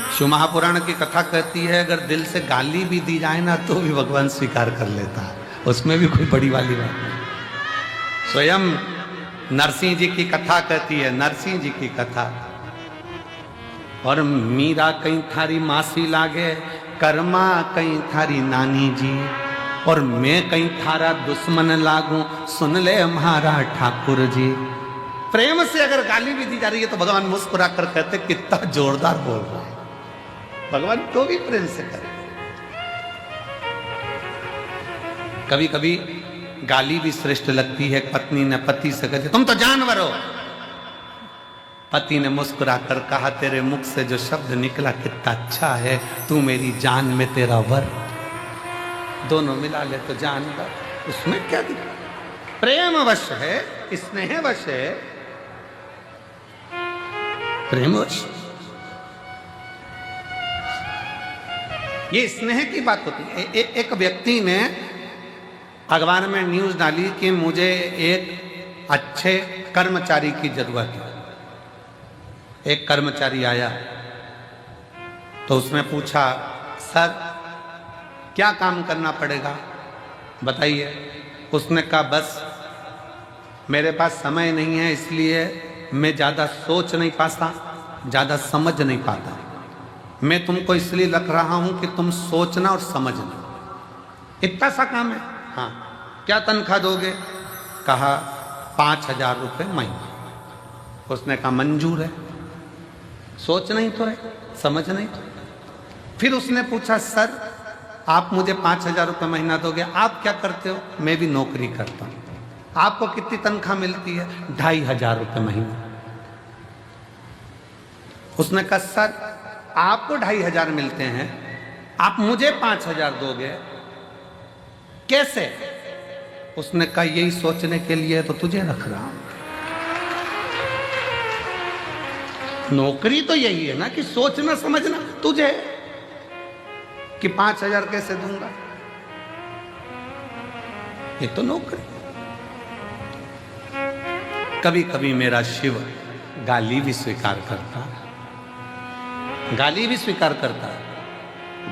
शिव महापुराण की कथा कहती है अगर दिल से गाली भी दी जाए ना तो भी भगवान स्वीकार कर लेता है, उसमें भी कोई बड़ी वाली बात नहीं। स्वयं नरसिंह जी की कथा कहती है, नरसिंह जी की कथा। और मीरा कहीं थारी मासी लागे, कर्मा कहीं थारी नानी जी, और मैं कहीं थारा दुश्मन लागू, सुन ले हमारा ठाकुर जी। प्रेम से अगर गाली भी दी जा रही है तो भगवान मुस्कुरा कर कहते कितना जोरदार बोल रहा है। भगवान तो भी प्रेम से करे। कभी कभी गाली भी श्रेष्ठ लगती है। पत्नी ने पति से कहती तुम तो जानवर हो। पति ने मुस्कुरा कर कहा तेरे मुख से जो शब्द निकला कितना अच्छा है, तू मेरी जान में तेरा वर। दोनों मिला ले तो जानवर, उसमें क्या दिखा। प्रेम वश है, स्नेह वश है, प्रेम वश। ये स्नेह की बात होती है। एक व्यक्ति ने अखबार में न्यूज डाली कि मुझे एक अच्छे कर्मचारी की जरूरत है। एक कर्मचारी आया तो उसने पूछा सर क्या काम करना पड़ेगा बताइए। उसने कहा बस मेरे पास समय नहीं है, इसलिए मैं ज़्यादा सोच नहीं पाता, ज़्यादा समझ नहीं पाता। मैं तुमको इसलिए रख रहा हूं कि तुम सोचना और समझना। इतना सा काम है। हाँ, क्या तनख्वाह दोगे? कहा 5,000 रुपये महीना। उसने कहा मंजूर है, सोच नहीं तो है, समझ नहीं तो। फिर उसने पूछा सर आप मुझे 5,000 रुपये महीना दोगे, आप क्या करते हो? मैं भी नौकरी करता हूँ। आपको कितनी तनख्वाह मिलती है? 2,500 रुपये महीना। उसने कहा सर आपको 2,500 मिलते हैं, आप मुझे 5,000 दोगे, कैसे? उसने कहा यही सोचने के लिए तो तुझे रख रहा हूं। नौकरी तो यही है ना कि सोचना समझना। तुझे कि 5,000 कैसे दूंगा, ये तो नौकरी। कभी कभी मेरा शिव गाली भी स्वीकार करता, गाली भी स्वीकार करता।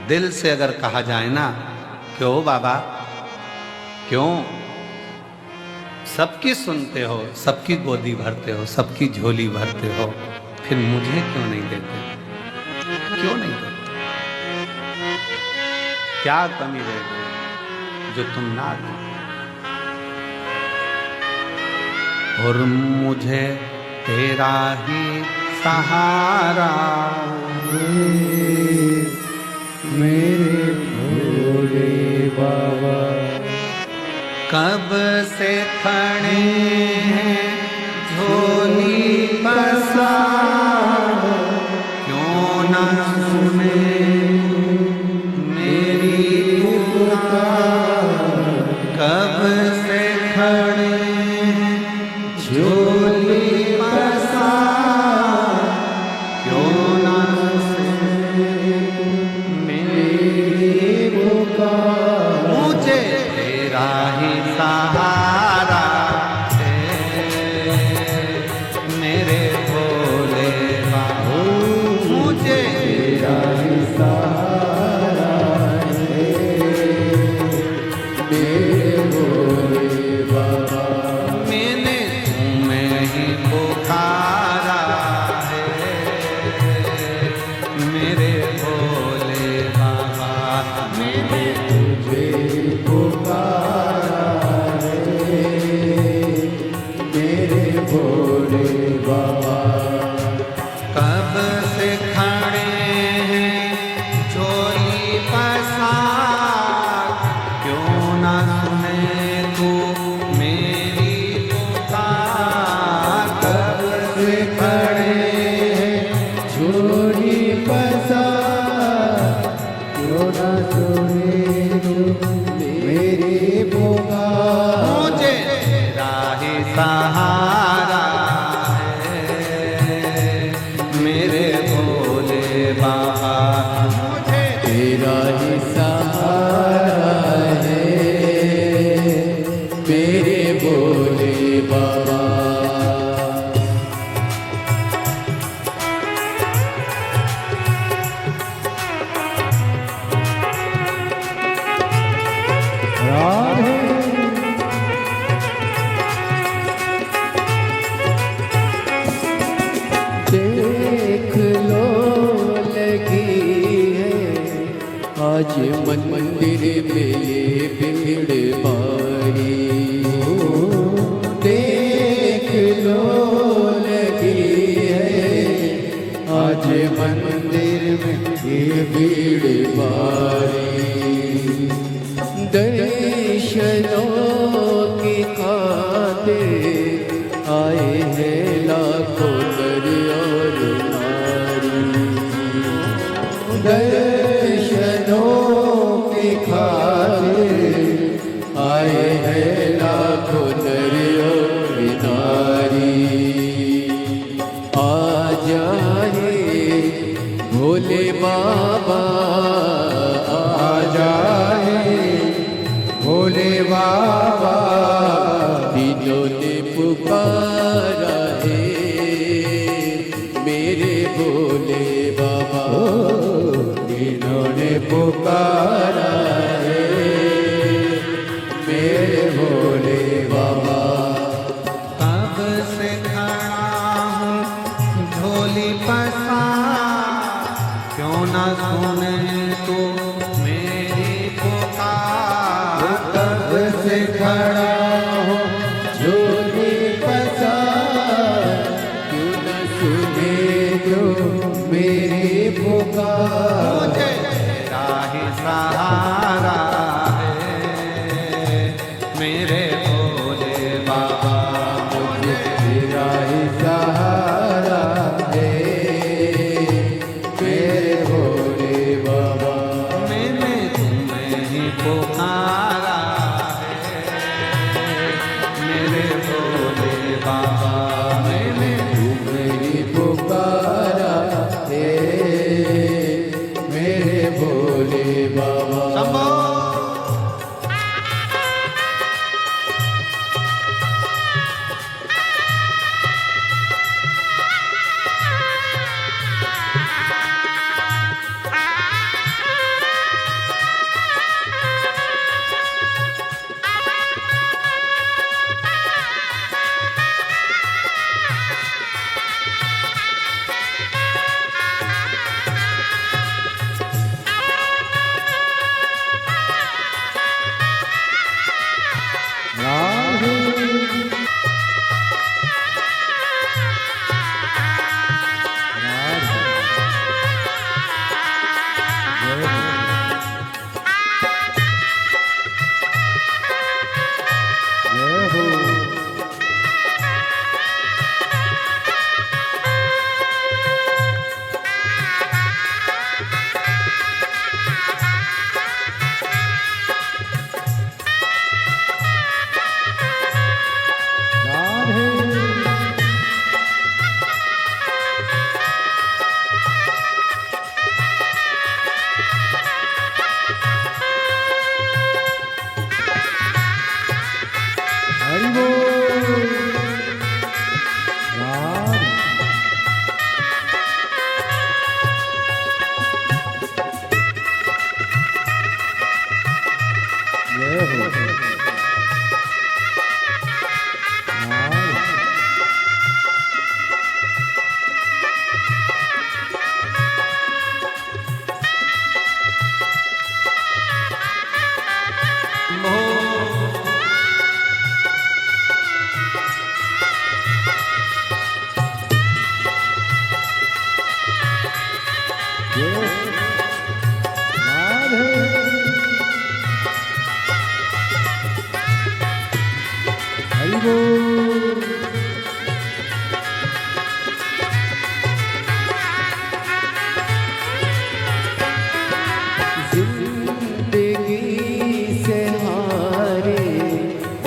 दिल से अगर कहा जाए ना क्यों बाबा क्यों, सबकी सुनते हो, सबकी गोदी भरते हो, सबकी झोली भरते हो, फिर मुझे क्यों नहीं देते? क्यों नहीं देते? क्या कमी रह गई जो तुम ना दो? और मुझे तेरा ही सहारा मेरे भोले बाबा। कब से खड़े हैं झोली पसार, क्यों ना सुने मेरी पुकार। कब से खड़े हैं झोली पसार, क्यों ना सुने मेरी पुकार। मुझे तेरा ही सहारा है मेरे भोले बाबा। मुझे तेरा ही सहारा है मेरे भोले बाबा। मैंने तुम्हें ही पुकारा है मेरे भोले बाबा। मैंने तुझे पुकारा है मेरे भोले बाबा। कब से खड़े हैं झोली पसार, क्यों ना सुने तू मेरी पुकार। कब से खड़े हैं झोली पसार, क्यों ना सुने तू मेरी पुकार। मुझे तेरा ही सहारा है मेरे भोले बाबा। मुझे तेरा ही सहारा है मेरे भोले बाबा। देख लो लगी है आज मंदिर में ये भीड़ भारी। देख लो लगी है आज मंदिर में ये भीड़ भारी। दर्शन लाखों नर और नारी। दर्शनों के खातिर आए हैं लाखों नर और नारी। आ जाए भोले बाबा, आ जाए भोले बाबा, तीनों ने पुकारा है मेरे भोले बाबा, तीनों ने पुकारा है मेरे भोले बाबा। कब से खड़ा हूँ झोली पसार, क्यों न सुने तू मेरी पुकार। कब से खड़ा हूँ झोली पसार, क्यों न सुने जो मेरी पुकार। मुझे तेरा ही सहारा है मेरे भोले बाबा, मुझे तेरा ही सहारा है मेरे भोले बाबा। मैंने तुम्हें ही पुकारा है मेरे भोले बाबा, मैंने तुम्हें ही पुकारा है मेरे भोले बाबा। शंभो।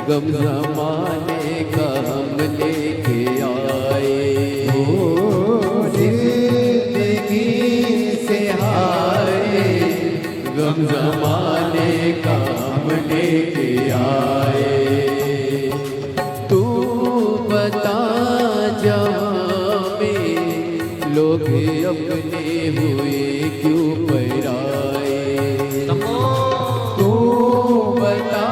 गम ज़माने का हम लेके आए हो, जिंदगी से हारे गम ज़माने का हम लेके आए। तू बता जहाँ में लोग अपने हुए क्यों पराए। तू बता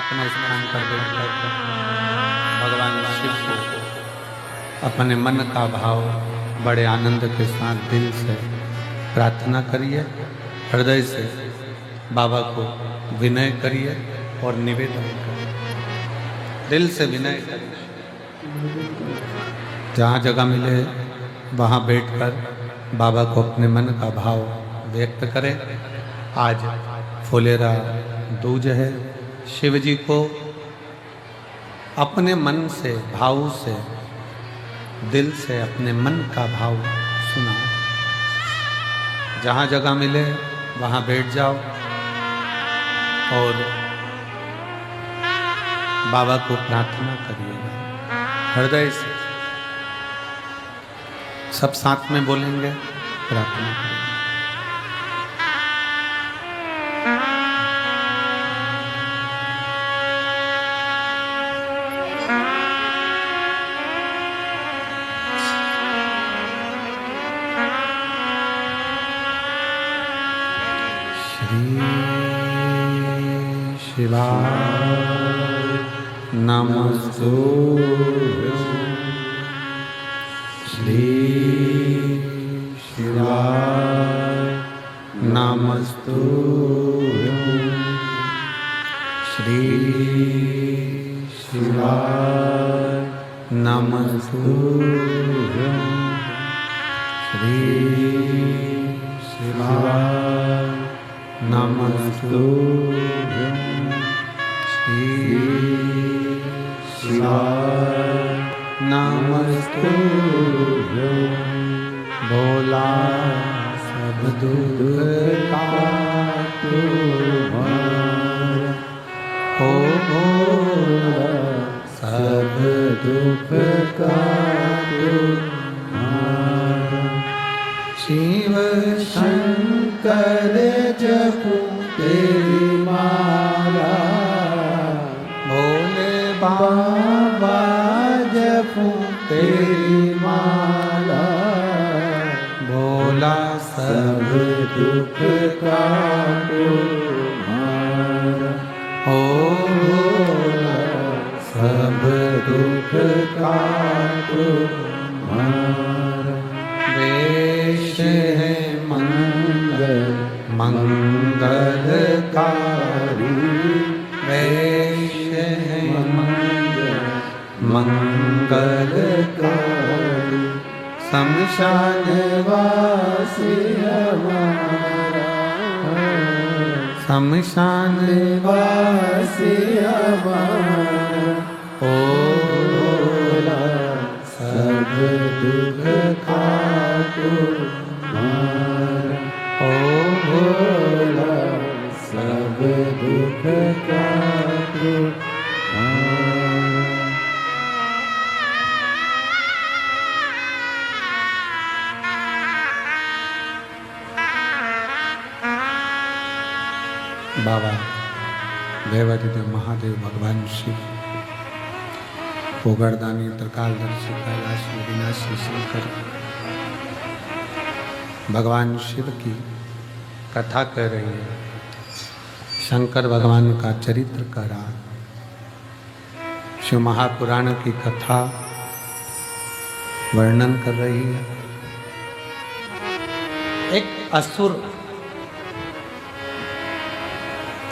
अपने स्थान पर बैठकर भगवान शिव को अपने मन का भाव बड़े आनंद के साथ दिल से प्रार्थना करिए, हृदय से बाबा को विनय करिए और निवेदन करिए, दिल से विनय करिए। जहाँ जगह मिले वहाँ बैठकर बाबा को अपने मन का भाव व्यक्त करें। आज फुलेरा दूज है। शिव जी को अपने मन से, भाव से, दिल से अपने मन का भाव सुनाओ। जहाँ जगह मिले वहाँ बैठ जाओ और बाबा को प्रार्थना करिएगा हृदय से। सब साथ में बोलेंगे, प्रार्थना करेंगे। शिवाय नमस्तुभ्यं, श्री शिवाय नमस्तुभ्यं, श्री शिवाय नमस्तुभ्यं, श्री शिवाय नमस्तुभ्यं, श्री शिवाय नमस्तुभ्यं। भोला सब दुख काटो हमारा, ओ भोला सब दुख काटो हमारा। शिव शंकर जपो तेरी माला, भोले बाबा जपो तेरी माला। भोला सब दुख काटो हमारा, ओ भोला सब दुख काटो हमारा। वेश है मंगल मंगलकारी, वेश है मंगल मंगलकारी। शमशान वासी हमारा, शमशान वासी हमारा। ओ भोला सब दुख काटो हमारा, ओ भोला सब दुख काटो हमारा। बाबा देवादिदेव महादेव भगवान शिव, पोगरदानी त्रिकालदर्शी कैलाशी विनाशी शंकर भगवान शिव की कथा कर रही है। शंकर भगवान का चरित्र का राग, शिव महापुराण की कथा वर्णन कर रही है। एक असुर,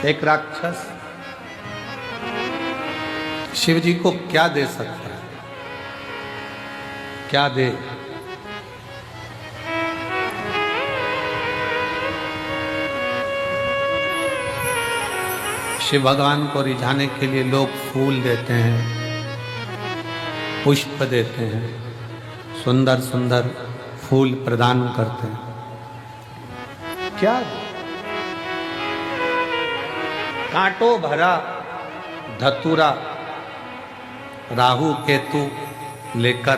एक राक्षस शिव जी को क्या दे सकता है? क्या दे? शिव भगवान को रिझाने के लिए लोग फूल देते हैं, पुष्प देते हैं, सुंदर सुंदर फूल प्रदान करते हैं। क्या? कांटों भरा धतूरा राहु केतु लेकर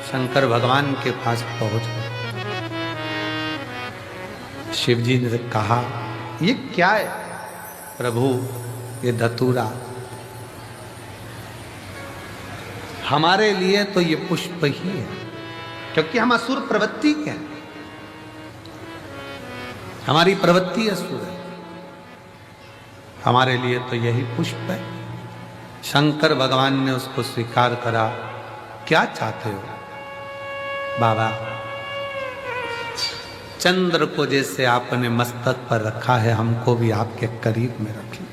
शंकर भगवान के पास पहुंच गए। शिव जी ने कहा, ये क्या है प्रभु? ये धतूरा हमारे लिए तो ये पुष्प ही है, क्योंकि हम असुर प्रवृत्ति के हैं, हमारी प्रवृत्ति असुर है। हमारे लिए तो यही पुष्प है, शंकर भगवान ने उसको स्वीकार करा। क्या चाहते हो बाबा? चंद्र को जैसे आपने मस्तक पर रखा है, हमको भी आपके करीब में रखिए।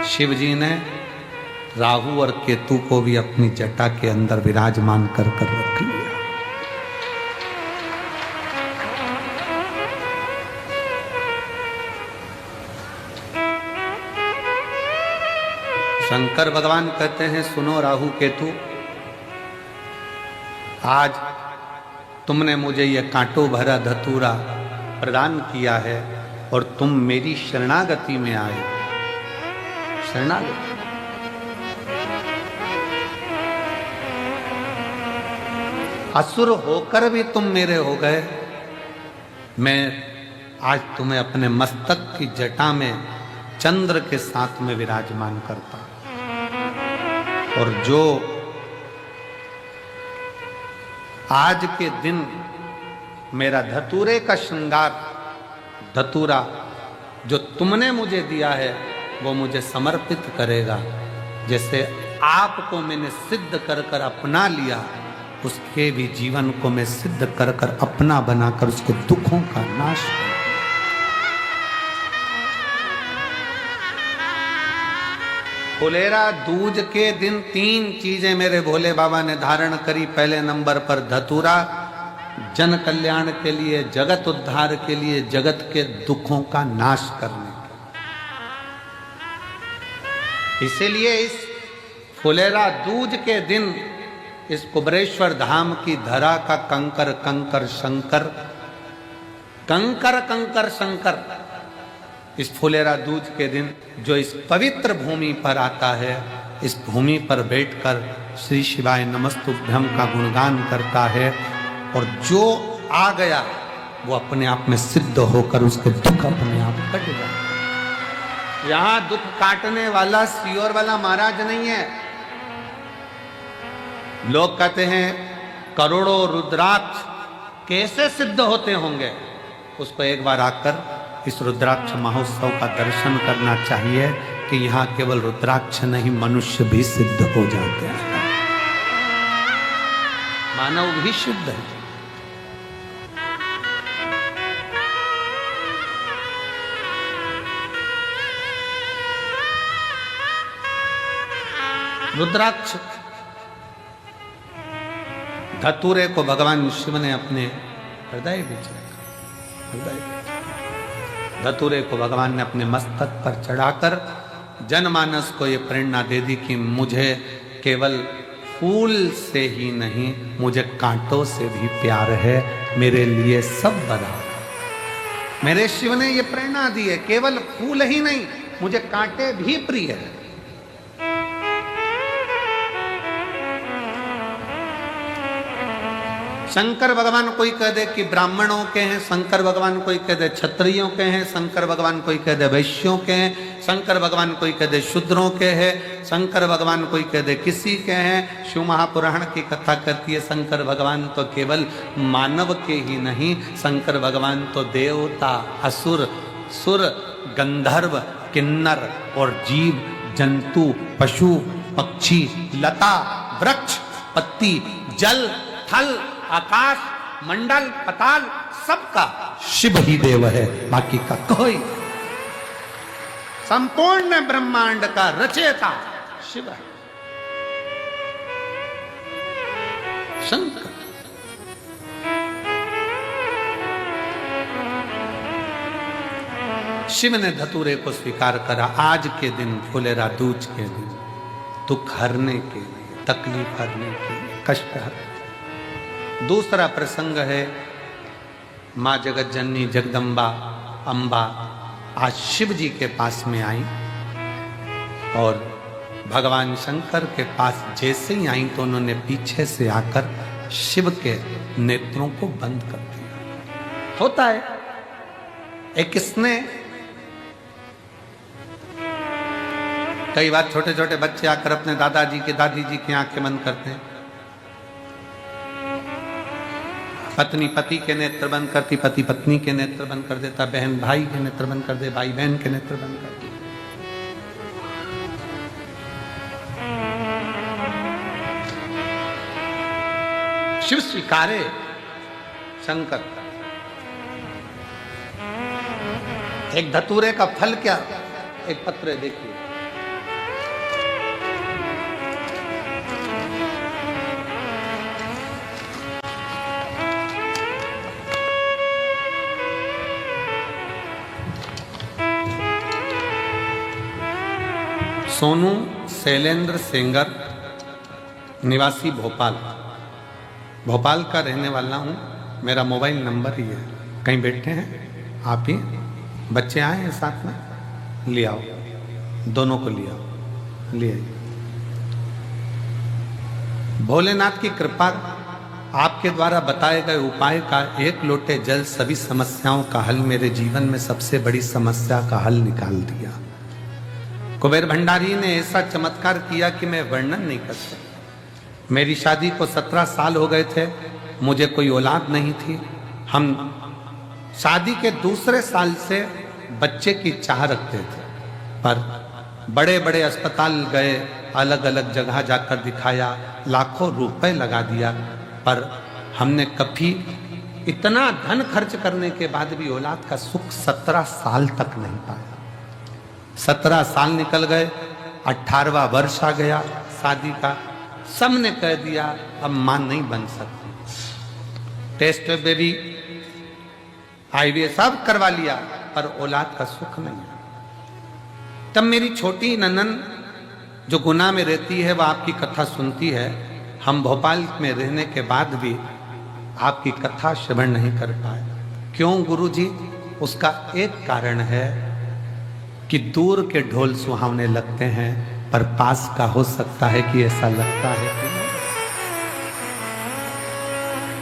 शिव जी ने राहु और केतु को भी अपनी जटा के अंदर विराजमान कर रख लिया। शंकर भगवान कहते हैं, सुनो राहु केतु, आज तुमने मुझे यह कांटों भरा धतूरा प्रदान किया है और तुम मेरी शरणागति में आए। शरणागति, असुर होकर भी तुम मेरे हो गए। मैं आज तुम्हें अपने मस्तक की जटा में चंद्र के साथ में विराजमान करता हूं। और जो आज के दिन मेरा धतूरे का श्रृंगार, धतूरा जो तुमने मुझे दिया है, वो मुझे समर्पित करेगा। जैसे आपको मैंने सिद्ध कर कर अपना लिया, उसके भी जीवन को मैं सिद्ध कर कर अपना बनाकर उसके दुखों का नाश करूं। फुलेरा दूज के दिन 3 चीजें मेरे भोले बाबा ने धारण करी। पहले नंबर पर धतूरा, जन कल्याण के लिए, जगत उद्धार के लिए, जगत के दुखों का नाश करने के। इसीलिए इस फुलेरा दूज के दिन इस कुबरेश्वर धाम की धरा का कंकर कंकर शंकर, कंकर कंकर शंकर, इस फुलेरा दूज के दिन जो इस पवित्र भूमि पर आता है, इस भूमि पर बैठकर श्री शिवाय नमस्तुभ्यम का गुणगान करता है, और जो आ गया वो अपने आप में सिद्ध होकर उसके दुख अपने आप कट जाए। यहां दुख काटने वाला सियोर वाला महाराज नहीं है। लोग कहते हैं करोड़ों रुद्राक्ष कैसे सिद्ध होते होंगे। उसको एक बार आकर इस रुद्राक्ष महोत्सव का दर्शन करना चाहिए कि यहाँ केवल रुद्राक्ष नहीं, मनुष्य भी सिद्ध हो जाते हैं, मानव भी शुद्ध है। रुद्राक्ष धतूरे को भगवान शिव ने अपने हृदय में रखा। हृदय धतूरे को भगवान ने अपने मस्तक पर चढ़ाकर जनमानस को ये प्रेरणा दे दी कि मुझे केवल फूल से ही नहीं, मुझे कांटों से भी प्यार है, मेरे लिए सब बराबर। मेरे शिव ने ये प्रेरणा दी है, केवल फूल ही नहीं, मुझे कांटे भी प्रिय है। शंकर भगवान कोई कह दे कि ब्राह्मणों के हैं, शंकर भगवान कोई कह दे क्षत्रियों के हैं, शंकर भगवान कोई कह दे वैश्यों के हैं, शंकर भगवान कोई कह दे शूद्रों के हैं, शंकर भगवान कोई कह दे किसी के हैं। शिव महापुराण की कथा कहती है शंकर भगवान तो केवल मानव के ही नहीं, शंकर भगवान तो देवता, असुर, सुर, गंधर्व, किन्नर और जीव जंतु, पशु, पक्षी, लता, वृक्ष, पत्ती, जल, थल, आकाश, मंडल, पताल, सबका शिव ही देव है, बाकी का कोई। संपूर्ण ब्रह्मांड का रचयिता शिव है, शंकर। शिव ने धतूरे को स्वीकार करा। आज के दिन, फुलेरा दूज के दिन, दुख हरने के लिए, तकलीफ हरने के लिए, कष्ट हरने। दूसरा प्रसंग है माँ जगत जननी जगदम्बा अम्बा आज शिव जी के पास में आई, और भगवान शंकर के पास जैसे ही आई तो उन्होंने पीछे से आकर शिव के नेत्रों को बंद कर दिया। होता है एक स्नेह। कई बार छोटे छोटे बच्चे आकर अपने दादाजी के, दादी जी की आंखें बंद करते हैं। पत्नी पति के नेत्र बंद करती, पति पत्नी के नेत्र बंद कर देता, बहन भाई के नेत्र बंद कर दे, भाई बहन के नेत्र बंद कर दे। शिव स्वीकारे शंकर। एक धतूरे का फल क्या, एक पत्र देखिए, सोनू शैलेंद्र सेंगर, निवासी भोपाल, भोपाल का रहने वाला हूँ। मेरा मोबाइल नंबर ही है, कहीं बैठे हैं आप ही, बच्चे आए हैं साथ में, ले आओ, दोनों को ले आओ, ले आइए। भोलेनाथ की कृपा, आपके द्वारा बताए गए उपाय का एक लोटे जल सभी समस्याओं का हल, मेरे जीवन में सबसे बड़ी समस्या का हल निकाल दिया। कुबेर भंडारी ने ऐसा चमत्कार किया कि मैं वर्णन नहीं कर सकता। मेरी शादी को 17 साल हो गए थे, मुझे कोई औलाद नहीं थी। हम शादी के दूसरे साल से बच्चे की चाह रखते थे, पर बड़े बड़े अस्पताल गए, अलग अलग जगह जाकर दिखाया, लाखों रुपए लगा दिया, पर हमने कभी इतना धन खर्च करने के बाद भी औलाद का सुख 17 साल तक नहीं पाया। 17 साल निकल गए, 18वां वर्ष आ गया शादी का, सबने कह दिया अब मां नहीं बन सकती। टेस्ट बेबी IVF सब करवा लिया, पर औलाद का सुख नहीं। तब मेरी छोटी ननन जो गुना में रहती है, वह आपकी कथा सुनती है। हम भोपाल में रहने के बाद भी आपकी कथा श्रवण नहीं कर पाए। क्यों गुरुजी? उसका एक कारण है कि दूर के ढोल सुहावने लगते हैं, पर पास का हो सकता है कि ऐसा लगता है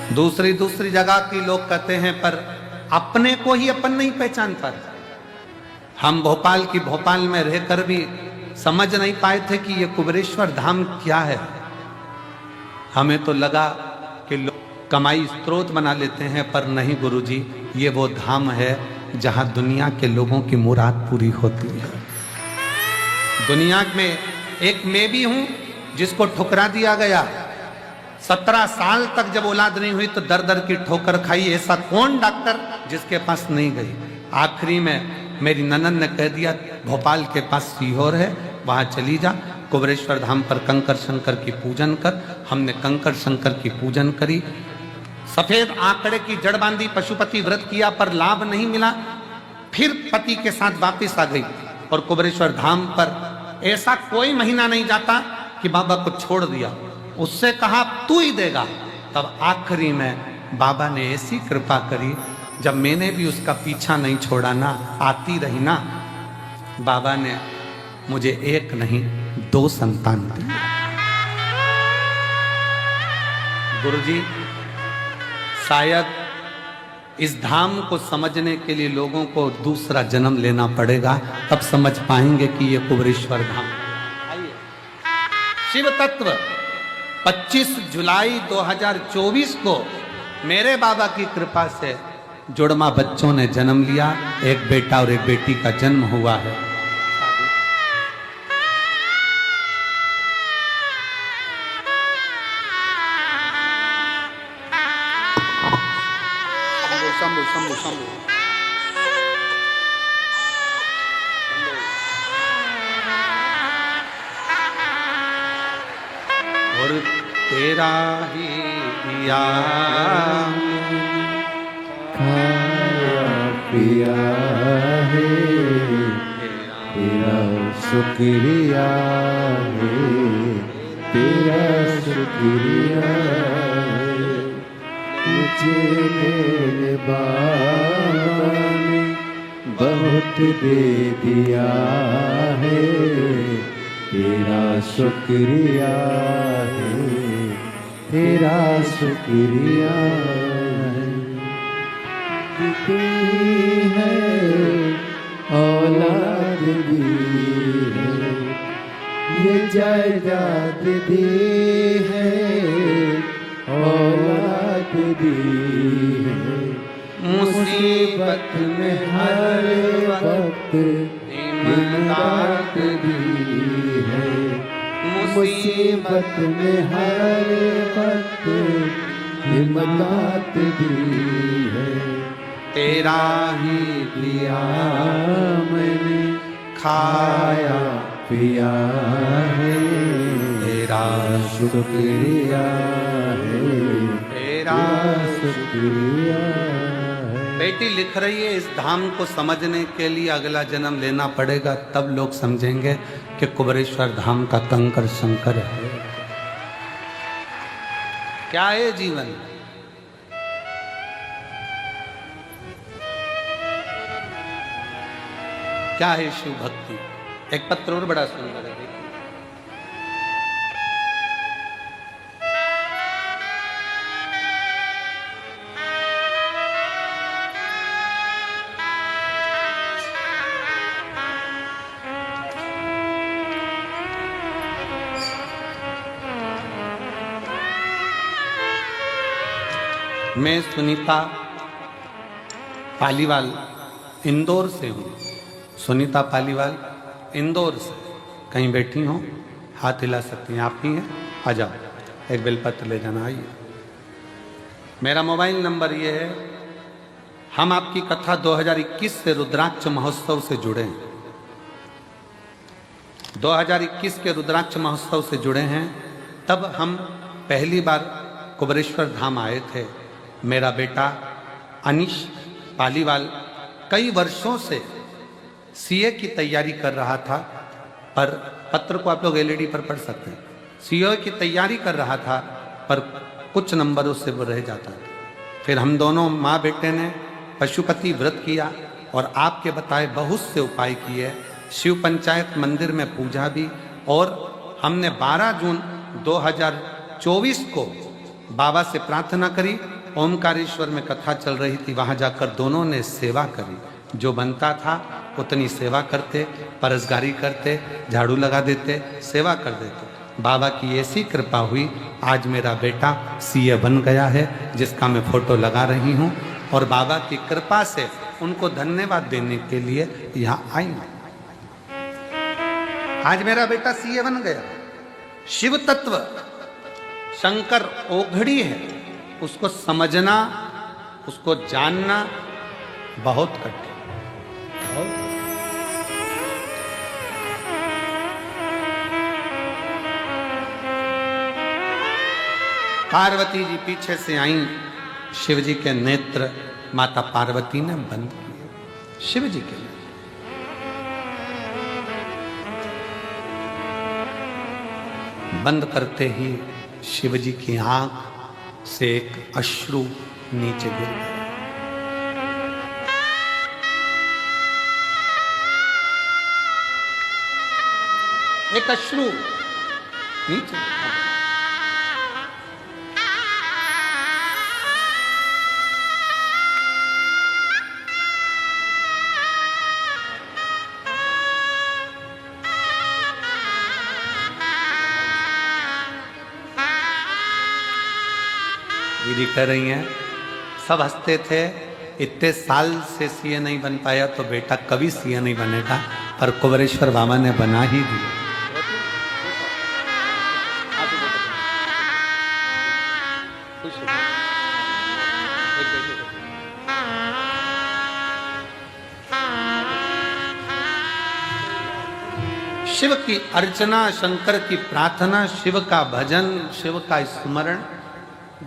कि दूसरी जगह के लोग कहते हैं, पर अपने को ही अपन नहीं पहचान पाते। हम भोपाल में रहकर भी समझ नहीं पाए थे कि ये कुबेरेश्वर धाम क्या है। हमें तो लगा कि लोग कमाई स्रोत बना लेते हैं, पर नहीं गुरुजी, ये वो धाम है जहां दुनिया के लोगों की मुराद पूरी होती है। दुनिया में एक मैं भी हूं जिसको ठुकरा दिया गया। 17 साल तक जब औलाद नहीं हुई तो दर दर की ठोकर खाई। ऐसा कौन डॉक्टर जिसके पास नहीं गई? आखिरी में मेरी ननन ने कह दिया, भोपाल के पास सीहोर है, वहां चली जा, कुबेरेश्वर धाम पर कंकर शंकर की पूजन कर। हमने कंकर शंकर की पूजन करी, सफेद आंकड़े की जड़ बांधी, पशुपति व्रत किया, पर लाभ नहीं मिला। फिर पति के साथ वापिस आ गई और कुबेरेश्वर धाम पर ऐसा कोई महीना नहीं जाता कि बाबा को छोड़ दिया। उससे कहा तू ही देगा। तब आखिरी में बाबा ने ऐसी कृपा करी, जब मैंने भी उसका पीछा नहीं छोड़ा ना, आती रही ना, बाबा ने मुझे एक नहीं 2 संतान दिए। गुरुजी, शायद इस धाम को समझने के लिए लोगों को दूसरा जन्म लेना पड़ेगा, तब समझ पाएंगे कि ये कुबेरेश्वर धाम। आइए, शिव तत्व 25 जुलाई 2024 को मेरे बाबा की कृपा से जुड़वा बच्चों ने जन्म लिया। एक बेटा और एक बेटी का जन्म हुआ है। शंभु और तेरा ही दिया खाया पिया है, तेरा शुक्रिया है, तेरा शुक्रिया है। मुझे मेरे बाबा ने बहुत दे दिया है, तेरा शुक्रिया है, तेरा शुक्रिया है। दी है औलाद दी है, ये जायदाद दी है, औलाद दी है। मुसीबत में हर वक्त इमदाद दी है, मुसीबत में हर वक्त हिम्मत दी है। तेरा ही पिया मैंने खाया पिया है, तेरा शुक्रिया है, तेरा शुक्रिया है। बेटी लिख रही है, इस धाम को समझने के लिए अगला जन्म लेना पड़ेगा, तब लोग समझेंगे कि कुबेरेश्वर धाम का कंकर शंकर है। क्या है जीवन? क्या है शिव भक्ति? एक पत्र और बड़ा सुंदर है, देखिए। मैं सुनीता पालीवाल इंदौर से हूँ। सुनीता पालीवाल इंदौर से कहीं बैठी हो, हाथ हिला सकती हैं, आप ही हैं, आ जाओ, एक बेलपत्र ले जाना, आइए। मेरा मोबाइल नंबर ये है। हम आपकी कथा 2021 से रुद्राक्ष महोत्सव से जुड़े हैं। 2021 के रुद्राक्ष महोत्सव से जुड़े हैं। तब हम पहली बार कुबेरेश्वर धाम आए थे। मेरा बेटा अनिश पालीवाल कई वर्षों से सीए की तैयारी कर रहा था, पर पत्र को आप लोग एलईडी पर पढ़ सकते हैं। सीए की तैयारी कर रहा था, पर कुछ नंबरों से वो रह जाता था। फिर हम दोनों माँ बेटे ने पशुपति व्रत किया और आपके बताए बहुत से उपाय किए। शिव पंचायत मंदिर में पूजा भी, और हमने 12 जून 2024 को बाबा से प्रार्थना करी। ओमकारेश्वर में कथा चल रही थी, वहाँ जाकर दोनों ने सेवा करी। जो बनता था उतनी सेवा करते, परसगारी करते, झाड़ू लगा देते, सेवा कर देते। बाबा की ऐसी कृपा हुई, आज मेरा बेटा सीए बन गया है, जिसका मैं फोटो लगा रही हूँ। और बाबा की कृपा से उनको धन्यवाद देने के लिए यहाँ आई हूँ। आज मेरा बेटा सीए बन गया। शिव तत्व शंकर ओघड़ी है, उसको समझना, उसको जानना बहुत कठिन। पार्वती जी पीछे से आई, शिव जी के नेत्र माता पार्वती ने बंद किए। शिव जी के बंद करते ही शिव जी की आंख से एक अश्रु नीचे गिर गया। एक अश्रु नीचे। दीदी कह रही हैं, सब हंसते थे, इतने साल से सीए नहीं बन पाया तो बेटा कभी सीए नहीं बनेगा, पर कुबेरेश्वर बाबा ने बना ही दिया। शिव की अर्चना, शंकर की प्रार्थना, शिव का भजन, शिव का स्मरण।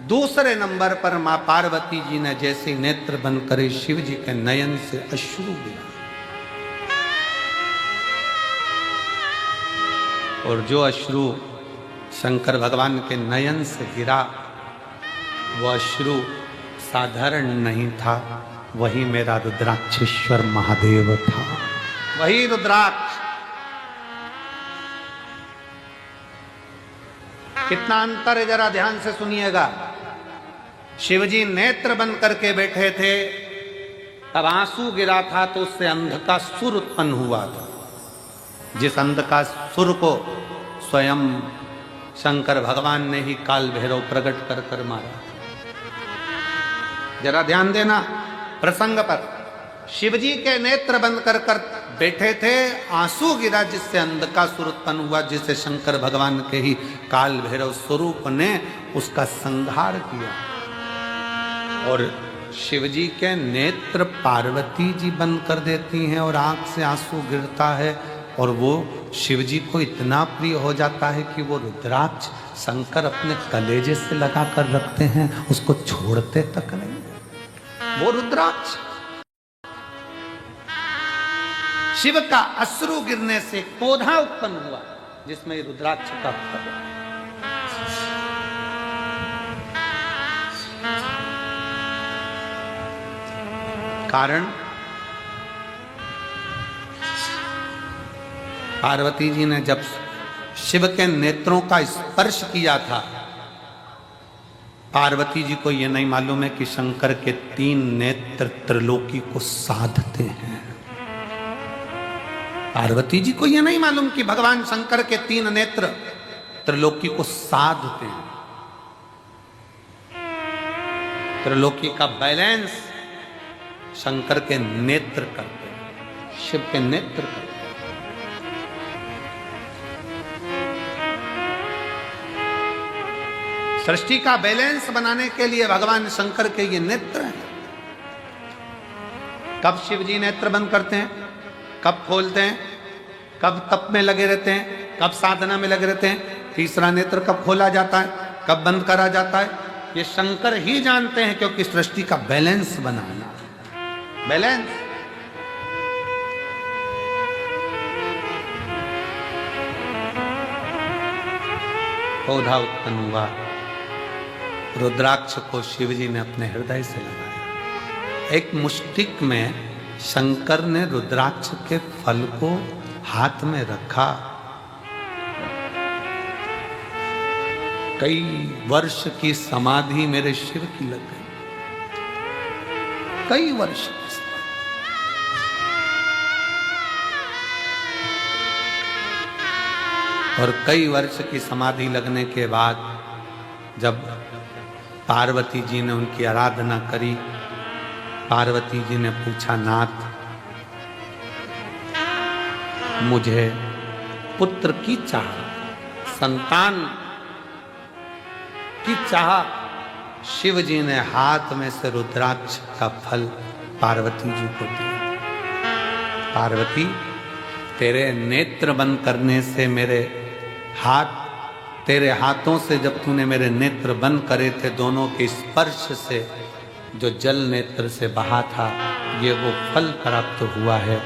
दूसरे नंबर पर मां पार्वती जी ने जैसे नेत्र बंद करे, शिव जी के नयन से अश्रु गिरा। और जो अश्रु शंकर भगवान के नयन से गिरा, वो अश्रु साधारण नहीं था, वही मेरा रुद्राक्षेश्वर महादेव था। वही रुद्राक्ष। कितना अंतर है, जरा ध्यान से सुनिएगा। शिवजी नेत्र बंद करके बैठे थे, तब आंसू गिरा था, तो उससे अंध का सुर उत्पन्न हुआ था। जिस अंध का सुर को स्वयं शंकर भगवान ने ही काल भैरव प्रकट कर कर मारा। जरा ध्यान देना प्रसंग पर। शिवजी के नेत्र बंद कर कर बैठे थे, आंसू गिरा, जिससे अंध का सुर उत्पन्न हुआ, जिसे शंकर भगवान के ही काल भैरव स्वरूप ने उसका संहार किया। और शिव जी के नेत्र पार्वती जी बंद कर देती हैं और आंख से आंसू गिरता है और वो शिव जी को इतना प्रिय हो जाता है कि वो रुद्राक्ष शंकर अपने कलेजे से लगा कर रखते हैं, उसको छोड़ते तक नहीं। वो रुद्राक्ष शिव का अश्रु गिरने से एक पौधा उत्पन्न हुआ जिसमें रुद्राक्ष का फल है। कारण पार्वती जी ने जब शिव के नेत्रों का स्पर्श किया था, पार्वती जी को यह नहीं मालूम है कि शंकर के 3 नेत्र त्रिलोकी को साधते हैं। पार्वती जी को यह नहीं मालूम कि भगवान शंकर के 3 नेत्र त्रिलोकी को साधते हैं। त्रिलोकी का बैलेंस शंकर के नेत्र करते हैं, शिव के नेत्र करते हैं। सृष्टि का बैलेंस बनाने के लिए भगवान शंकर के ये नेत्र हैं। कब शिव जी नेत्र बंद करते हैं, कब खोलते हैं, कब तप में लगे रहते हैं, कब साधना में लगे रहते हैं, तीसरा नेत्र कब खोला जाता है, कब बंद करा जाता है, ये शंकर ही जानते हैं, क्योंकि सृष्टि का बैलेंस बनाना, बैलेंस। पौधा उत्पन्न हुआ, रुद्राक्ष को शिव जी ने अपने हृदय से लगाया। एक मुष्टिक में शंकर ने रुद्राक्ष के फल को हाथ में रखा। कई वर्ष की समाधि मेरे शिव की लग गई, कई वर्ष की समाधि। और कई वर्ष की समाधि लगने के बाद जब पार्वती जी ने उनकी आराधना करी, पार्वती जी ने पूछा, नाथ मुझे पुत्र की चाह, संतान की चाह। शिव जी ने हाथ में से रुद्राक्ष का फल पार्वती जी को दिया। पार्वती, तेरे नेत्र बंद करने से मेरे हाथ, तेरे हाथों से जब तूने मेरे नेत्र बंद करे थे, दोनों के स्पर्श से जो जल नेत्र से बहा था, ये वो फल प्राप्त हुआ है।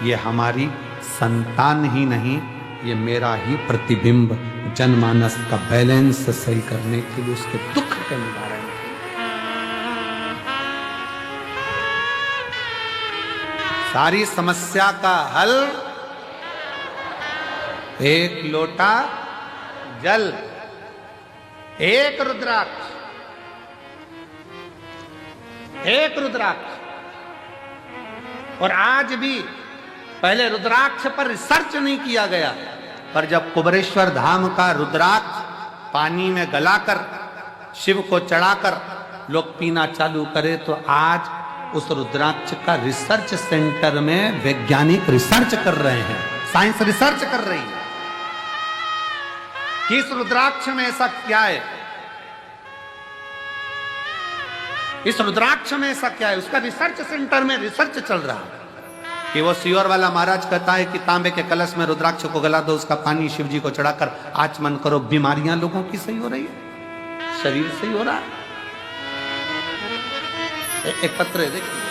ये हमारी संतान ही नहीं, ये मेरा ही प्रतिबिंब जनमानस का बैलेंस सही करने के लिए, उसके दुख के निवारण के लिए। सारी समस्या का हल एक लोटा जल, एक रुद्राक्ष, एक रुद्राक्ष। और आज भी पहले रुद्राक्ष पर रिसर्च नहीं किया गया, पर जब कुबेरेश्वर धाम का रुद्राक्ष पानी में गलाकर शिव को चढ़ाकर लोग पीना चालू करे, तो आज उस रुद्राक्ष का रिसर्च सेंटर में वैज्ञानिक रिसर्च कर रहे हैं, साइंस रिसर्च कर रही है कि इस रुद्राक्ष में ऐसा क्या है, इस रुद्राक्ष में ऐसा क्या है। उसका रिसर्च सेंटर में रिसर्च चल रहा है कि वो सियोर वाला महाराज कहता है कि तांबे के कलश में रुद्राक्ष को गला दो, उसका पानी शिव जी को चढ़ाकर आचमन करो, बीमारियां लोगों की सही हो रही है, शरीर सही हो रहा है। एक पत्र है, देखिए,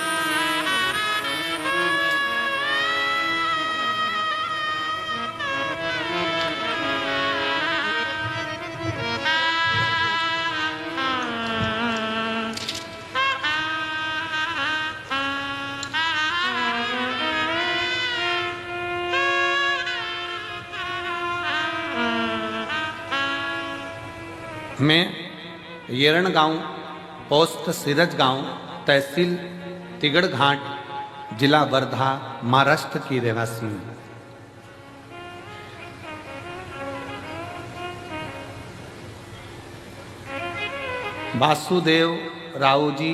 मैं येरण गांव, पोस्ट सिरज गांव, तहसील तिगड़ घाट, जिला वर्धा, महाराष्ट्र की रहवासी हूं। वासुदेव रावजी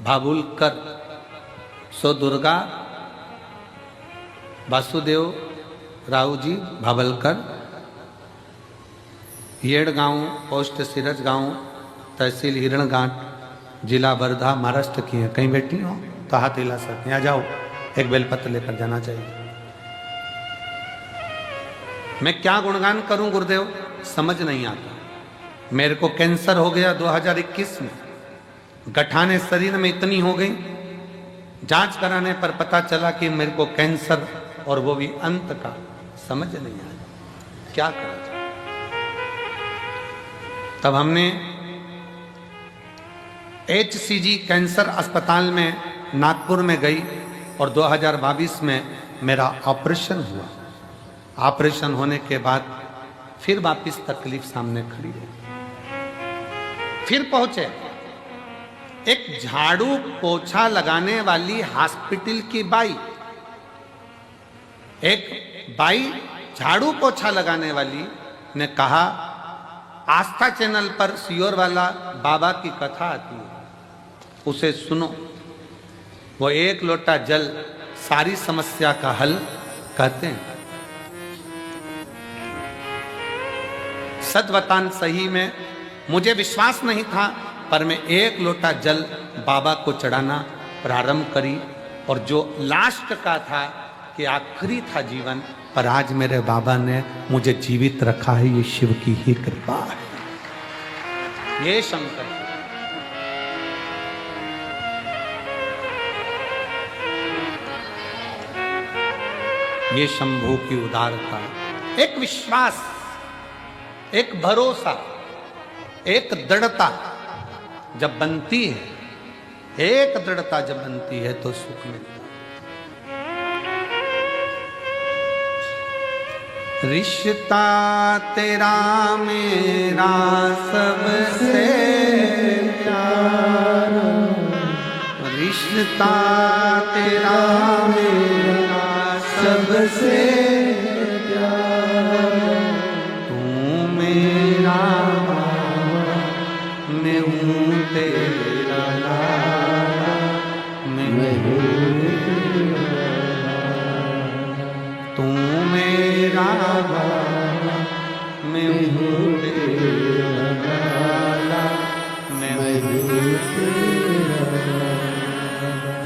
भाबुलकर, सो दुर्गा वासुदेव रावजी भाबलकर, येड़ गांव, पोस्ट सिरज गांव, तहसील हिरणघाट, जिला वर्धा महाराष्ट्र की है, कहीं बैठी हो तो हाथ हिला सकते हैं, आ जाओ, एक बेलपत्र लेकर जाना चाहिए। मैं क्या गुणगान करूं गुरुदेव, समझ नहीं आता। मेरे को कैंसर हो गया 2021 में, गठाने शरीर में इतनी हो गई, जांच कराने पर पता चला कि मेरे को कैंसर, और वो भी अंत का। समझ नहीं आया क्या करा जाए। तब हमने HCG कैंसर अस्पताल में नागपुर में गई और 2022 में मेरा ऑपरेशन हुआ। ऑपरेशन होने के बाद फिर वापिस तकलीफ सामने खड़ी हो, फिर पहुंचे एक झाड़ू पोछा लगाने वाली हॉस्पिटल की बाई, एक बाई झाड़ू पोछा लगाने वाली ने कहा, आस्था चैनल पर सियोर वाला बाबा की कथा आती है, उसे सुनो, वो एक लोटा जल सारी समस्या का हल कहते हैं। सच बतान सही में मुझे विश्वास नहीं था, पर मैं एक लोटा जल बाबा को चढ़ाना प्रारंभ करी, और जो लास्ट का था कि आखिरी था जीवन, पर आज मेरे बाबा ने मुझे जीवित रखा है, ये शिव की ही कृपा है, ये शंकर। ये शंभू की उदारता, एक विश्वास, एक भरोसा, एक दृढ़ता जब बनती है, एक दृढ़ता जब बनती है तो सुख मिलता है। रिश्ता तेरा मेरा सबसे प्यारा, रिश्ता तेरा मेरा सबसे प्यारा, तू मेरा बाबा, मैं हूँ तेरा लाला, मैं हूँ तू मेरा बाबा, मैं हूँ तेरा लाला, मैं हूँ तेरा,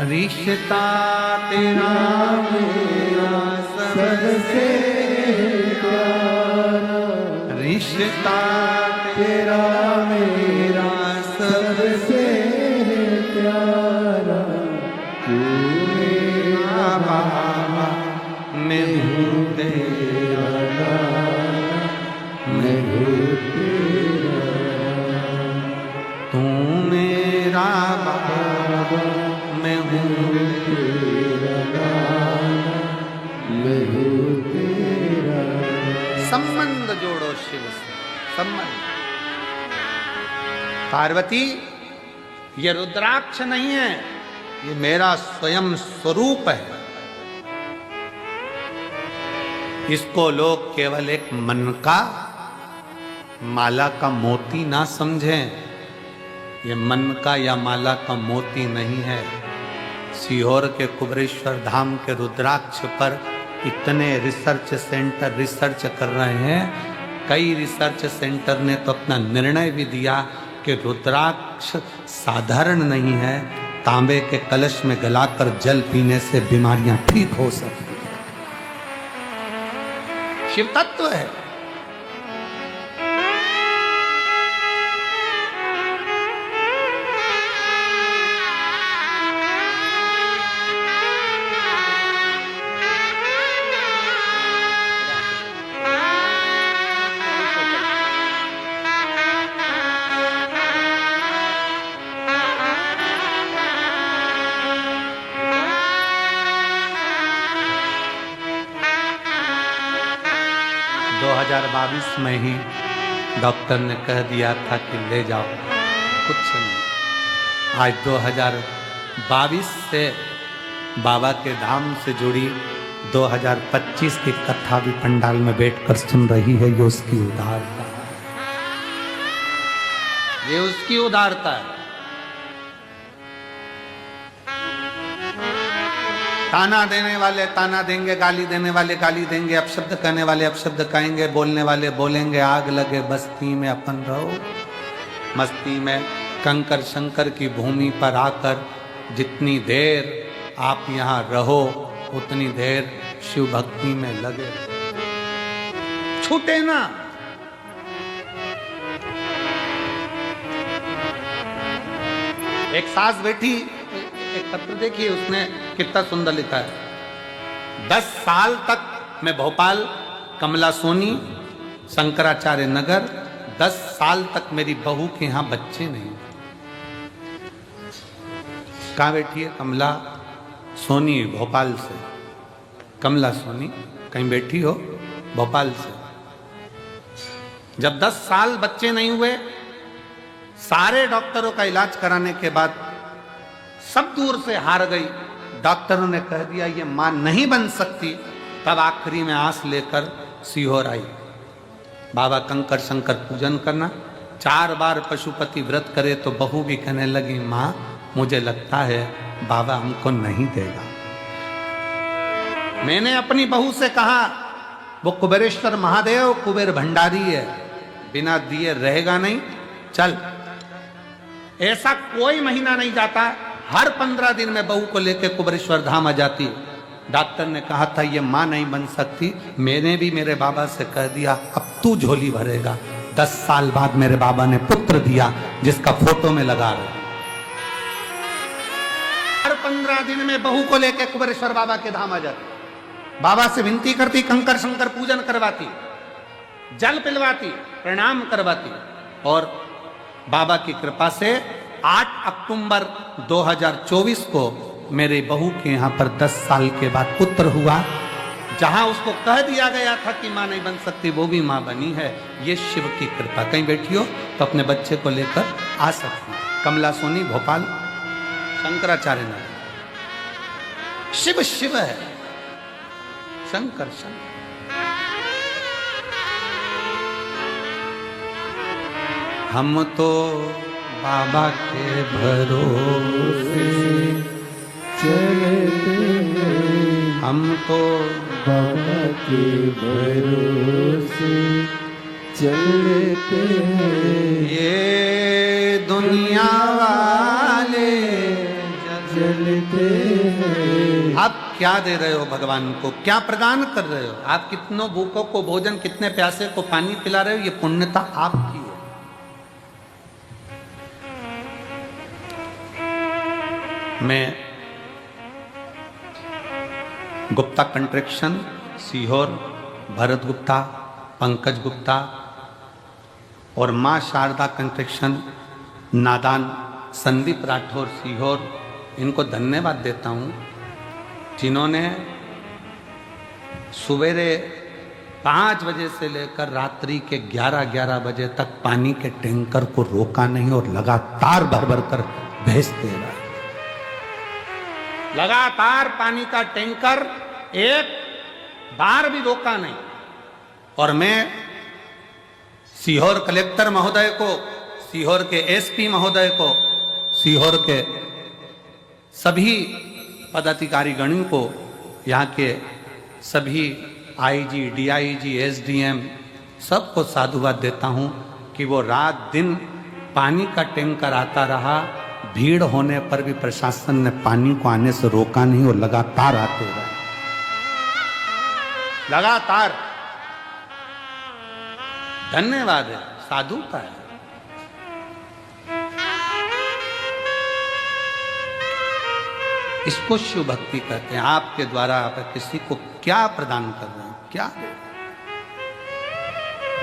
रिश्ता तेरा मेरा सबसे प्यारा, रिश्ता तेरा मेरा सबसे प्यारा, तू मेरा बाबा, मैं हूँ तेरा लाला, मैं हूँ तेरा, तू मेरा बाबा, मैं हूँ तेरा लाला, मैं हूँ तेरा। संबंध जोड़ो शिव से, संबंध। पार्वती, ये रुद्राक्ष नहीं है, ये मेरा स्वयं स्वरूप है। इसको लोग केवल एक मन का माला का मोती ना समझें, ये मन का या माला का मोती नहीं है। सीहोर के कुबरेश्वर धाम के रुद्राक्ष पर इतने रिसर्च सेंटर रिसर्च कर रहे हैं, कई रिसर्च सेंटर ने तो अपना निर्णय भी दिया कि रुद्राक्ष साधारण नहीं है, तांबे के कलश में गलाकर जल पीने से बीमारियां ठीक हो सकती हैं। शिव तत्व है। में ही डॉक्टर ने कह दिया था कि ले जाओ, कुछ नहीं। आज 2022 से बाबा के धाम से जुड़ी 2025 की कथा भी पंडाल में बैठकर सुन रही है। ये उसकी उदारता है, ये उसकी उदारता है। ताना देने वाले ताना देंगे, गाली देने वाले गाली देंगे, अपशब्द कहने वाले अपशब्द कहेंगे, बोलने वाले बोलेंगे। आग लगे बस्ती में अपन रहो, मस्ती में कंकर शंकर की भूमि पर आकर जितनी देर आप यहाँ रहो उतनी देर शिव भक्ति में लगे, छूटे ना। एक सास बैठी, एक पत्र देखिए उसने कितना सुंदर लिखा है। 10 साल तक मैं भोपाल कमला सोनी शंकराचार्य नगर, 10 साल तक मेरी बहू के यहां बच्चे नहीं। कहाँ बैठी है? कमला सोनी भोपाल से। कमला सोनी कहीं बैठी हो भोपाल से। जब 10 साल बच्चे नहीं हुए, सारे डॉक्टरों का इलाज कराने के बाद सब दूर से हार गई, डॉक्टरों ने कह दिया ये मां नहीं बन सकती। तब आखिरी में आस लेकर सीहोर आई। बाबा कंकर शंकर पूजन करना, 4 बार पशुपति व्रत करे तो बहू भी कहने लगी मां मुझे लगता है बाबा हमको नहीं देगा। मैंने अपनी बहू से कहा वो कुबेरेश्वर महादेव कुबेर भंडारी है, बिना दिए रहेगा नहीं, चल। ऐसा कोई महीना नहीं जाता, हर 15 दिन में बहू को लेकर कुबेरेश्वर धाम आ जाती। डॉक्टर ने कहा था ये मां नहीं बन सकती। मैंने भी मेरे बाबा से कह दिया अब तू झोली भरेगा। 10 साल बाद मेरे बाबा ने पुत्र दिया जिसका फोटो में लगा रहा। हर 15 दिन में बहू को लेकर कुबेरेश्वर बाबा के धाम आ जाती, बाबा से विनती करती, कंकर शंकर पूजन करवाती, जल पिलवाती, प्रणाम करवाती। और बाबा की कृपा से 8 अक्टूबर 2024 को मेरे बहू के यहाँ पर 10 साल के बाद पुत्र हुआ। जहां उसको कह दिया गया था कि मां नहीं बन सकती, वो भी मां बनी है। ये शिव की कृपा। कहीं बैठी हो तो अपने बच्चे को लेकर आ सकती। कमला सोनी भोपाल शंकराचार्य नगर। शिव शिव है, शंकर शंकर। हम तो बाबा के भरोसे चलते हैं, हम तो बाबा के भरोसे चलते हैं। ये दुनिया वाले चलते हैं। आप क्या दे रहे हो भगवान को? क्या प्रदान कर रहे हो? आप कितनों भूखों को भोजन, कितने प्यासे को पानी पिला रहे हो? ये पुण्यता आपकी है। मैं गुप्ता कंस्ट्रक्शन सीहोर, भरत गुप्ता, पंकज गुप्ता और मां शारदा कंस्ट्रक्शन नादान, संदीप राठौर सीहोर, इनको धन्यवाद देता हूं जिन्होंने सवेरे 5 बजे से लेकर रात्रि के 11-11 बजे तक पानी के टैंकर को रोका नहीं और लगातार भर भर कर भेजते रहे। लगातार पानी का टैंकर एक बार भी रोका नहीं। और मैं सीहोर कलेक्टर महोदय को, सीहोर के एसपी महोदय को, सीहोर के सभी पदाधिकारी गणों को, यहाँ के सभी आईजी, डीआईजी, एसडीएम सबको साधुवाद देता हूँ कि वो रात दिन पानी का टैंकर आता रहा। भीड़ होने पर भी प्रशासन ने पानी को आने से रोका नहीं और लगातार आते रहे, लगातार। धन्यवाद है, साधुता है। इसको शिव भक्ति कहते हैं। आपके द्वारा आप किसी को क्या प्रदान कर रहे हैं, क्या दे रहे हैं?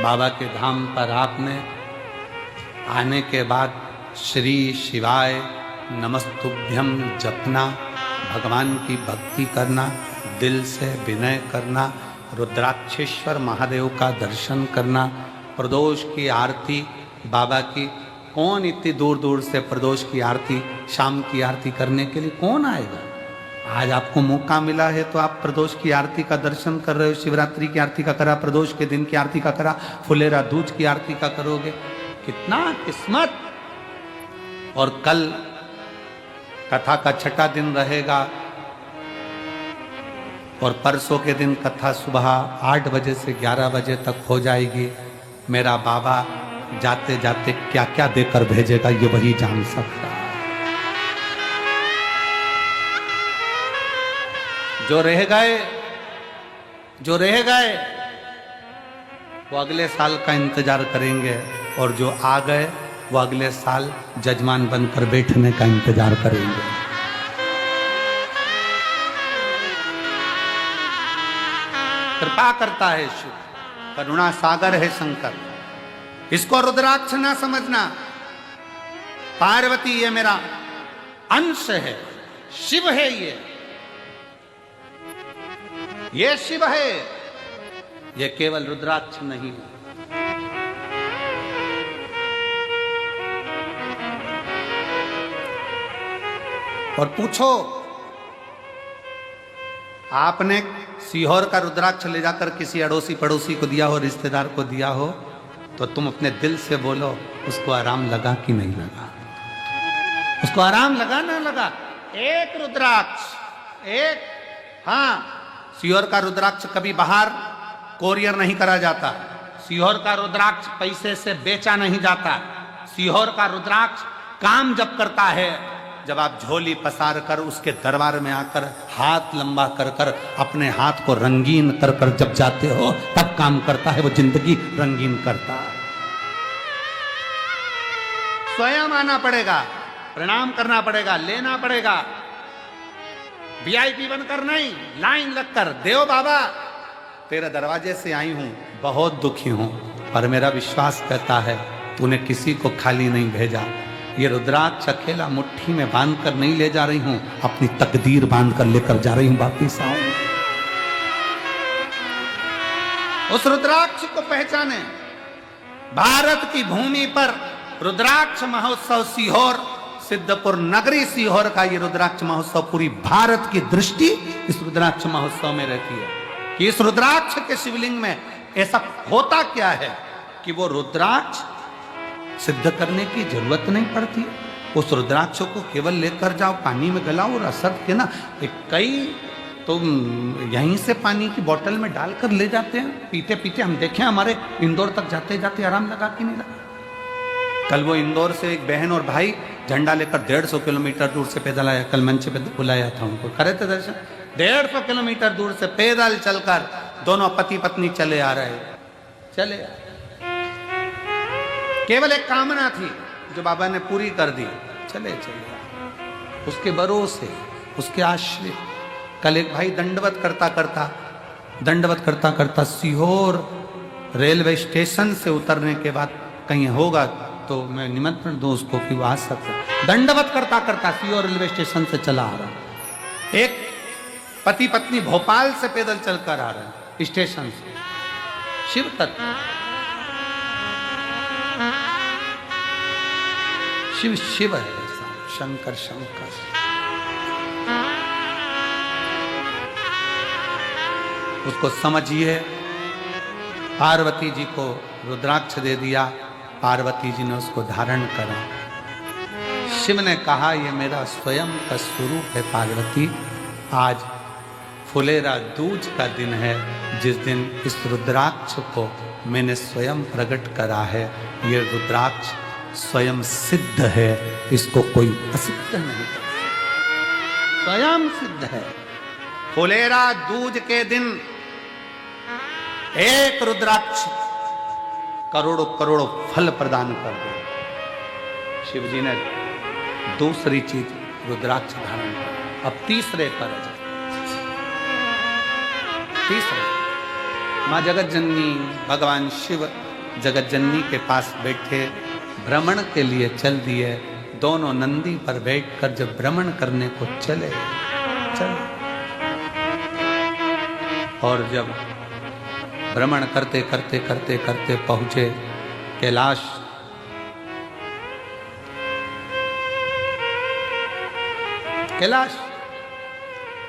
बाबा के धाम पर आपने आने के बाद श्री शिवाय नमस्तुभ्यम जपना, भगवान की भक्ति करना, दिल से विनय करना, रुद्राक्षेश्वर महादेव का दर्शन करना, प्रदोष की आरती बाबा की। कौन इतनी दूर दूर से प्रदोष की आरती, शाम की आरती करने के लिए कौन आएगा? आज आपको मौका मिला है तो आप प्रदोष की आरती का दर्शन कर रहे हो। शिवरात्रि की आरती का करा, प्रदोष के दिन की आरती का करा, फुलेरा दूज की आरती का करोगे। कितना किस्मत। और कल कथा का 6ठा दिन रहेगा और परसों के दिन कथा सुबह 8 बजे से 11 बजे तक हो जाएगी। मेरा बाबा जाते जाते क्या क्या देकर भेजेगा ये वही जान सकता है। जो रह गए वो अगले साल का इंतजार करेंगे, और जो आ गए वो अगले साल जजमान बनकर बैठने का इंतजार करेंगे। कृपा करता है शिव, करुणा सागर है शंकर। इसको रुद्राक्ष ना समझना। पार्वती ये मेरा अंश है, शिव है ये शिव है, ये केवल रुद्राक्ष नहीं है। और पूछो, आपने सीहोर का रुद्राक्ष ले जाकर किसी अड़ोसी पड़ोसी को दिया हो, रिश्तेदार को दिया हो, तो तुम अपने दिल से बोलो उसको आराम लगा कि नहीं लगा? उसको आराम लगा ना लगा? एक रुद्राक्ष, एक, हाँ, सीहोर का रुद्राक्ष कभी बाहर कोरियर नहीं करा जाता। सीहोर का रुद्राक्ष पैसे से बेचा नहीं जाता। सीहोर का रुद्राक्ष काम जब करता है, जब आप झोली पसार कर उसके दरबार में आकर हाथ लंबा कर कर अपने हाथ को रंगीन कर कर जब जाते हो, तब काम करता है। वो जिंदगी रंगीन करता है। स्वयं आना पड़ेगा, प्रणाम करना पड़ेगा, लेना पड़ेगा। वीआईपी बनकर नहीं, लाइन लगकर, देव बाबा तेरे दरवाजे से आई हूं, बहुत दुखी हूं, पर मेरा विश्वास कहता है तूने किसी को खाली नहीं भेजा। ये रुद्राक्ष अकेला मुट्ठी में बांध कर नहीं ले जा रही हूं, अपनी तकदीर बांध कर लेकर जा रही हूं वापिस आऊं। उस रुद्राक्ष को पहचाने। भारत की भूमि पर रुद्राक्ष महोत्सव सीहोर, सिद्धपुर नगरी सीहोर का ये रुद्राक्ष महोत्सव, पूरी भारत की दृष्टि इस रुद्राक्ष महोत्सव में रहती है कि इस रुद्राक्ष के शिवलिंग में ऐसा होता क्या है कि वो रुद्राक्ष सिद्ध करने की जरूरत नहीं पड़ती। उस रुद्राक्ष को केवल लेकर जाओ, पानी में गलाओ और असर के ना, कई तो यहीं से पानी की बोतल में डालकर ले जाते हैं, पीते पीते हम देखें, हमारे इंदौर तक जाते जाते आराम लगा कि नहीं लगा। कल वो इंदौर से एक बहन और भाई झंडा लेकर 150 किलोमीटर दूर से पैदल आया। कल मंच पे बुलाया था उनको, करे थे दर्शन। 150 किलोमीटर दूर से पैदल चलकर दोनों पति पत्नी चले आ रहे, चले आ। केवल एक कामना थी जो बाबा ने पूरी कर दी, चले चले। उसके भरोसे, उसके आश्रित। कल एक भाई दंडवत करता करता सीहोर रेलवे स्टेशन से उतरने के बाद कहीं होगा तो मैं निमंत्रण दूं उसको कि वो आ सकता। दंडवत करता करता सीहोर रेलवे स्टेशन से चला आ रहा। एक पति पत्नी भोपाल से पैदल चलकर आ रहे हैं स्टेशन से। शिव तत्व, शिव शिव है, शंकर शंकर। उसको समझिए। पार्वती जी को रुद्राक्ष दे दिया, पार्वती जी ने उसको धारण करा। शिव ने कहा ये मेरा स्वयं का स्वरूप है पार्वती। आज फुलेरा दूज का दिन है, जिस दिन इस रुद्राक्ष को मैंने स्वयं प्रकट करा है। ये रुद्राक्ष स्वयं सिद्ध है, इसको कोई असिद्ध नहीं कर सकता, स्वयं सिद्ध है। फुलेरा दूज के दिन एक रुद्राक्ष करोड़ों करोड़ों फल प्रदान कर दे। शिव जी ने दूसरी चीज रुद्राक्ष धारण कर। अब तीसरे पर तीसरे मां जगत जननी, भगवान शिव जगत जननी के पास बैठे भ्रमण के लिए चल दिए। दोनों नंदी पर बैठकर जब भ्रमण करने को चले और जब भ्रमण करते करते करते करते पहुंचे कैलाश। कैलाश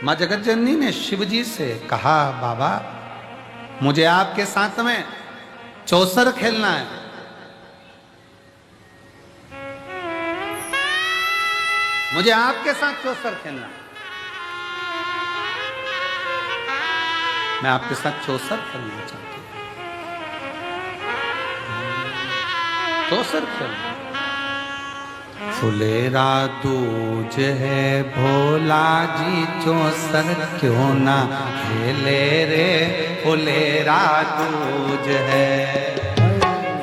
मां जगत जननी ने शिव जी से कहा, बाबा मुझे आपके साथ में चौसर खेलना है। मुझे आपके साथ चौसर खेलना है। मैं आपके साथ चौसर खेलना चाहती हूं। चौसर खेल फुलेरा दूज है भोला जी चौसर क्यों ना खेले रे फुलेरा दूज है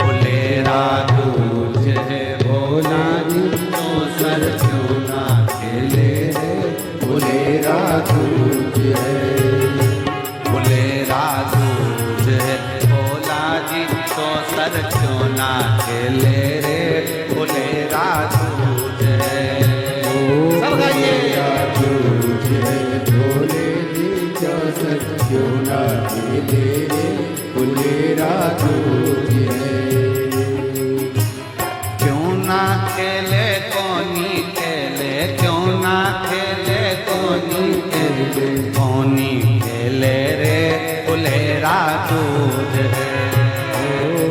फुलेरा दूज है भोला जी चौसर क्यों ना खेले रे फुलेरा दूज है फुलेरा दूज है भोला जी चौसर क्यों ना खेले रे फुलेरा दूज है सब गाइए भोले जी चौसर क्यों ना खेले रे फुलेरा दूज है क्यों ना खेले कोनी खेले क्यों ना खेले कोनी खेले कोनी खेले रे फुलेरा दूज है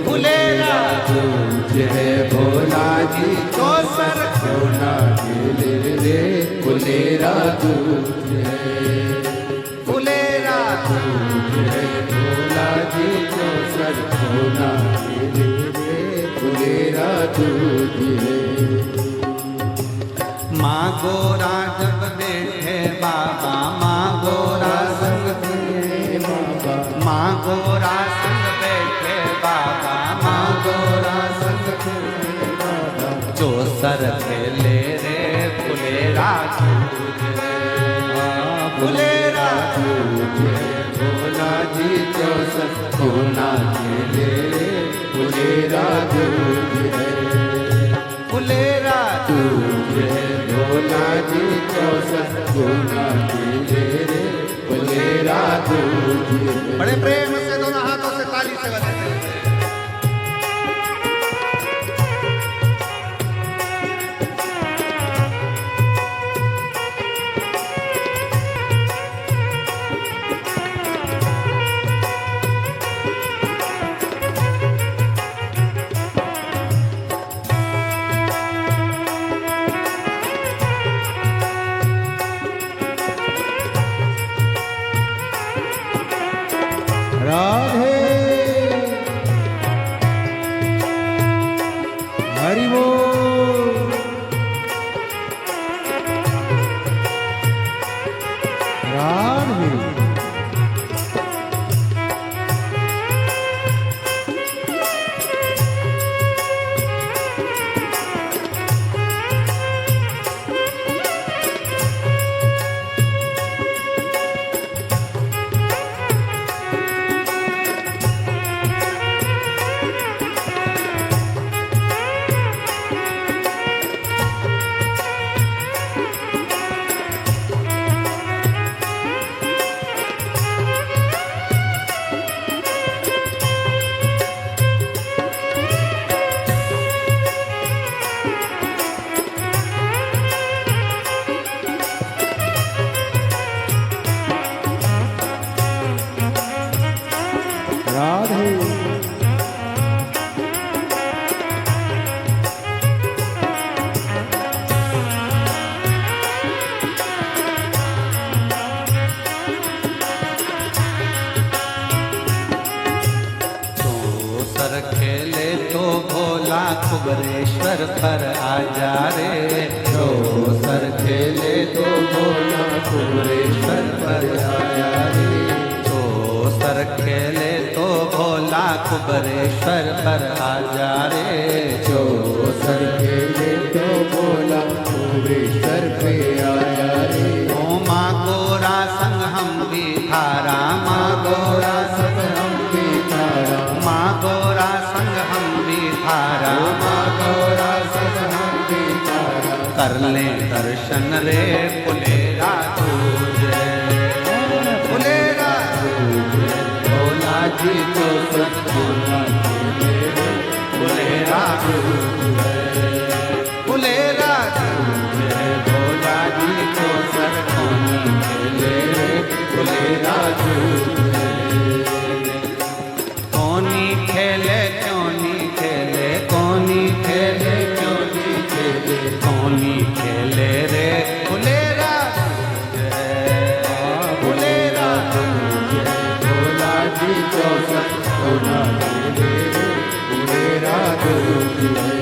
फुलेरा दूज है भोला जी चौसर क्यों ना खेले रे फुलेरा दूज है फुलेरा दूज है भोला जी चौसर क्यों ना खेले रे फुलेरा दूज है माँ गोरा जब बैठे बाबा माँ गोरा संग हे बाबा माँ गोरा संग बैठे बाबा माँ गोरा संग बाबा चौसर खेले रे फुलेरा दूज है फुलेरा दूज है भोला जी चौसर क्यों ना खेले रे फुलेरा दूज है फुलेरा दूज है भोला जी चौसर क्यों ना खेले रे फुलेरा दूज है बड़े प्रेम से दोनों हाथों से ताली से बजाते हैं राधे हरि बोल राधे राधे चौसर खेले तो भोला कुबरेश्वर पर आ जा रे चौसर खेले तो भोला कुबरेश्वर पर आया रे चौसर खेले तो भोला कुबरेश्वर पर आ जा रे चौसर खेले तो भोला कुबरेश्वर पे आया रे ओ माँ गोरा संग हम भी धारा माँ गोरा संग हम के तारा माँ गोरा संग हम भी धारा माँ गौरा सतनाम के तारा कर ले दर्शन रे फुलेरा दूज है फुलेरा भोला जी चौसर क्यों ना खेले रे फुलेरा फुलेरा दूज है भोला जी चौसर कोनी खेले रे फुलेरा दूज है कोनी खेले क्यों नहीं खेले कोनी खेले क्यों नहीं खेले कोनी खेले रे फुलेरा दूज है फुलेरा भोला जी चौसर क्यों ना खेले रे फुलेरा दूज है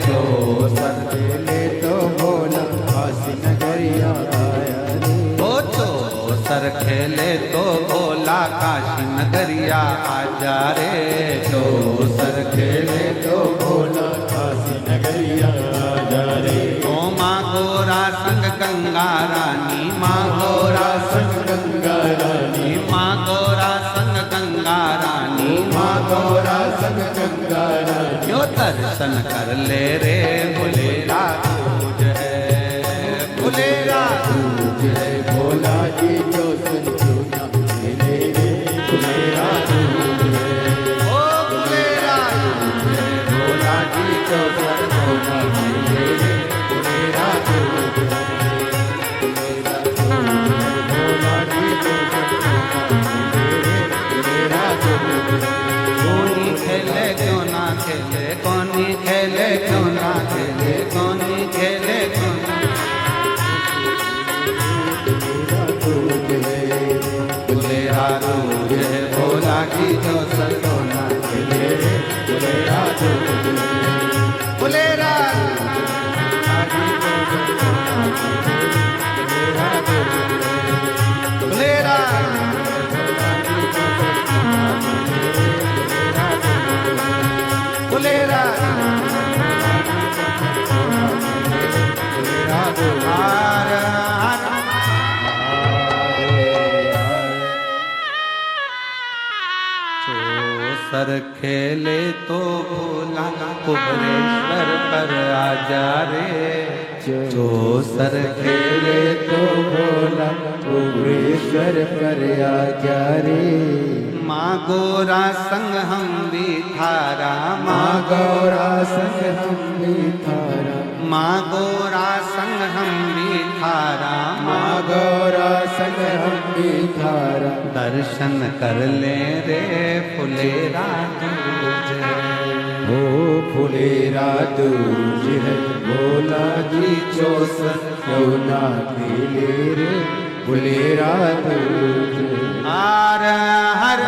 जो सर खेले तो भोला काशी नगरिया आया रे। ओ जो सर खेले तो भोला काशी नगरिया आजा रे। जो सर खेले तो भोला काशी नगरिया आजा रे। ओ माँ गोरा संग गंगा रानी, माँ गोरा संग गंगा रानी, माँ गोरा संग गंगा रानी, माँ गौरा संग गंगा रानी। यो दर्शन कर ले रे फुलेरा दूज है, फुलेरा दूज है भोला जी जो संतुना मिले रे। फुलेरा दूज है, ओ फुलेरा भोला जी जो संतुना मिले रे। फुलेरा दूज है, फुलेरा दूज है भोला जी जो संतुना मिले रे। फुलेरा दूज है। कौनी खेले क्यों ना खेले, कौनी खेले क्यों ना खेले, कौनी खेले क्यों ना। फुलेरा दूज है भोला की जो सरगोना खेले रे। फुलेरा दूज है, फुलेरा फुलेरा फुलेरा हार हार। जो सर खेले तो भोला कुबरेश्वर पर आजा रे। जो सर खेले तो भोला कुबरेश्वर पर आजा रे। माँ गोरा संग हम भी थारा, माँ गौरा संग हम भी थारा, माँ गोरा संग हम भी थारा, माँ गौरा संग हम भी थारा। दर्शन कर ले रे फुलेरा दूज है। हो फुलेरा दूज है भोला जी चौसर यमुना खेले रे। फुलेरा दूज है। हर हर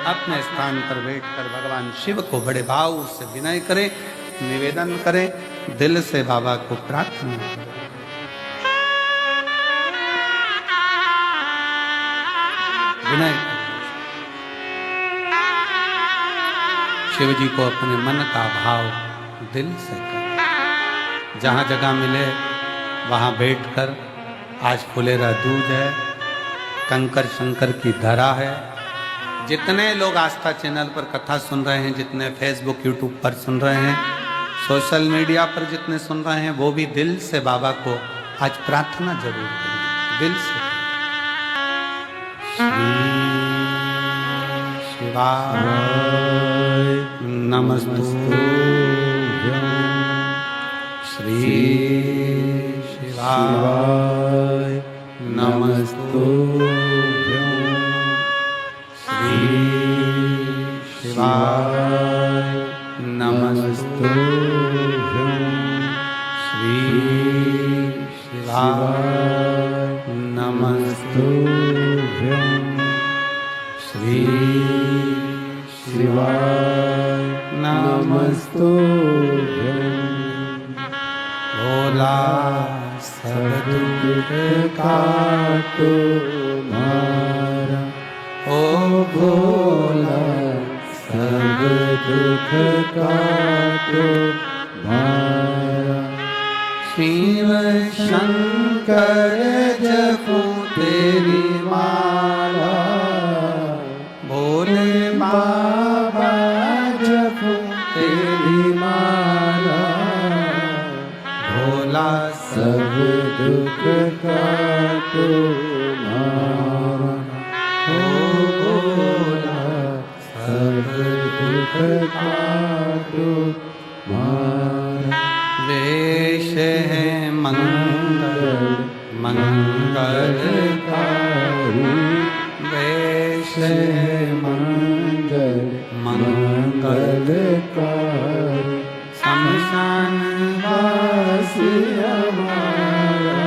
अपने स्थान पर बैठकर भगवान शिव को बड़े भाव से विनय करें, निवेदन करें, दिल से बाबा को प्रार्थना करें। विनय शिव जी को अपने मन का भाव दिल से करें। जहाँ जगह मिले वहाँ बैठकर, आज फुलेरा दूज है, कंकर शंकर की धरा है। जितने लोग आस्था चैनल पर कथा सुन रहे हैं, जितने फेसबुक यूट्यूब पर सुन रहे हैं, सोशल मीडिया पर जितने सुन रहे हैं, वो भी दिल से बाबा को आज प्रार्थना जरूर करें, दिल से। शिवाय नमस्तुभ्यं, श्री शिवाय नमस्तुभ्यं, श्री शिवाय नमस्तुभ्यं, श्री शिवाय नमस्तुभ्यं, श्री शिवाय नमस्तुभ्यं। भोला सब दुख काटो मारा, ओ भोला सब दुख काटो मारा। शिव शंकर जपो तेरी माला, भोले बाबा जपो तेरी माला, भोला सब दुख काटो मारा, ओ भोला सब दुख काटो मारा। वेश है मंगल मंगलकारी, वेश है मंगल मंगलकारी। शमशान वासी हमारा,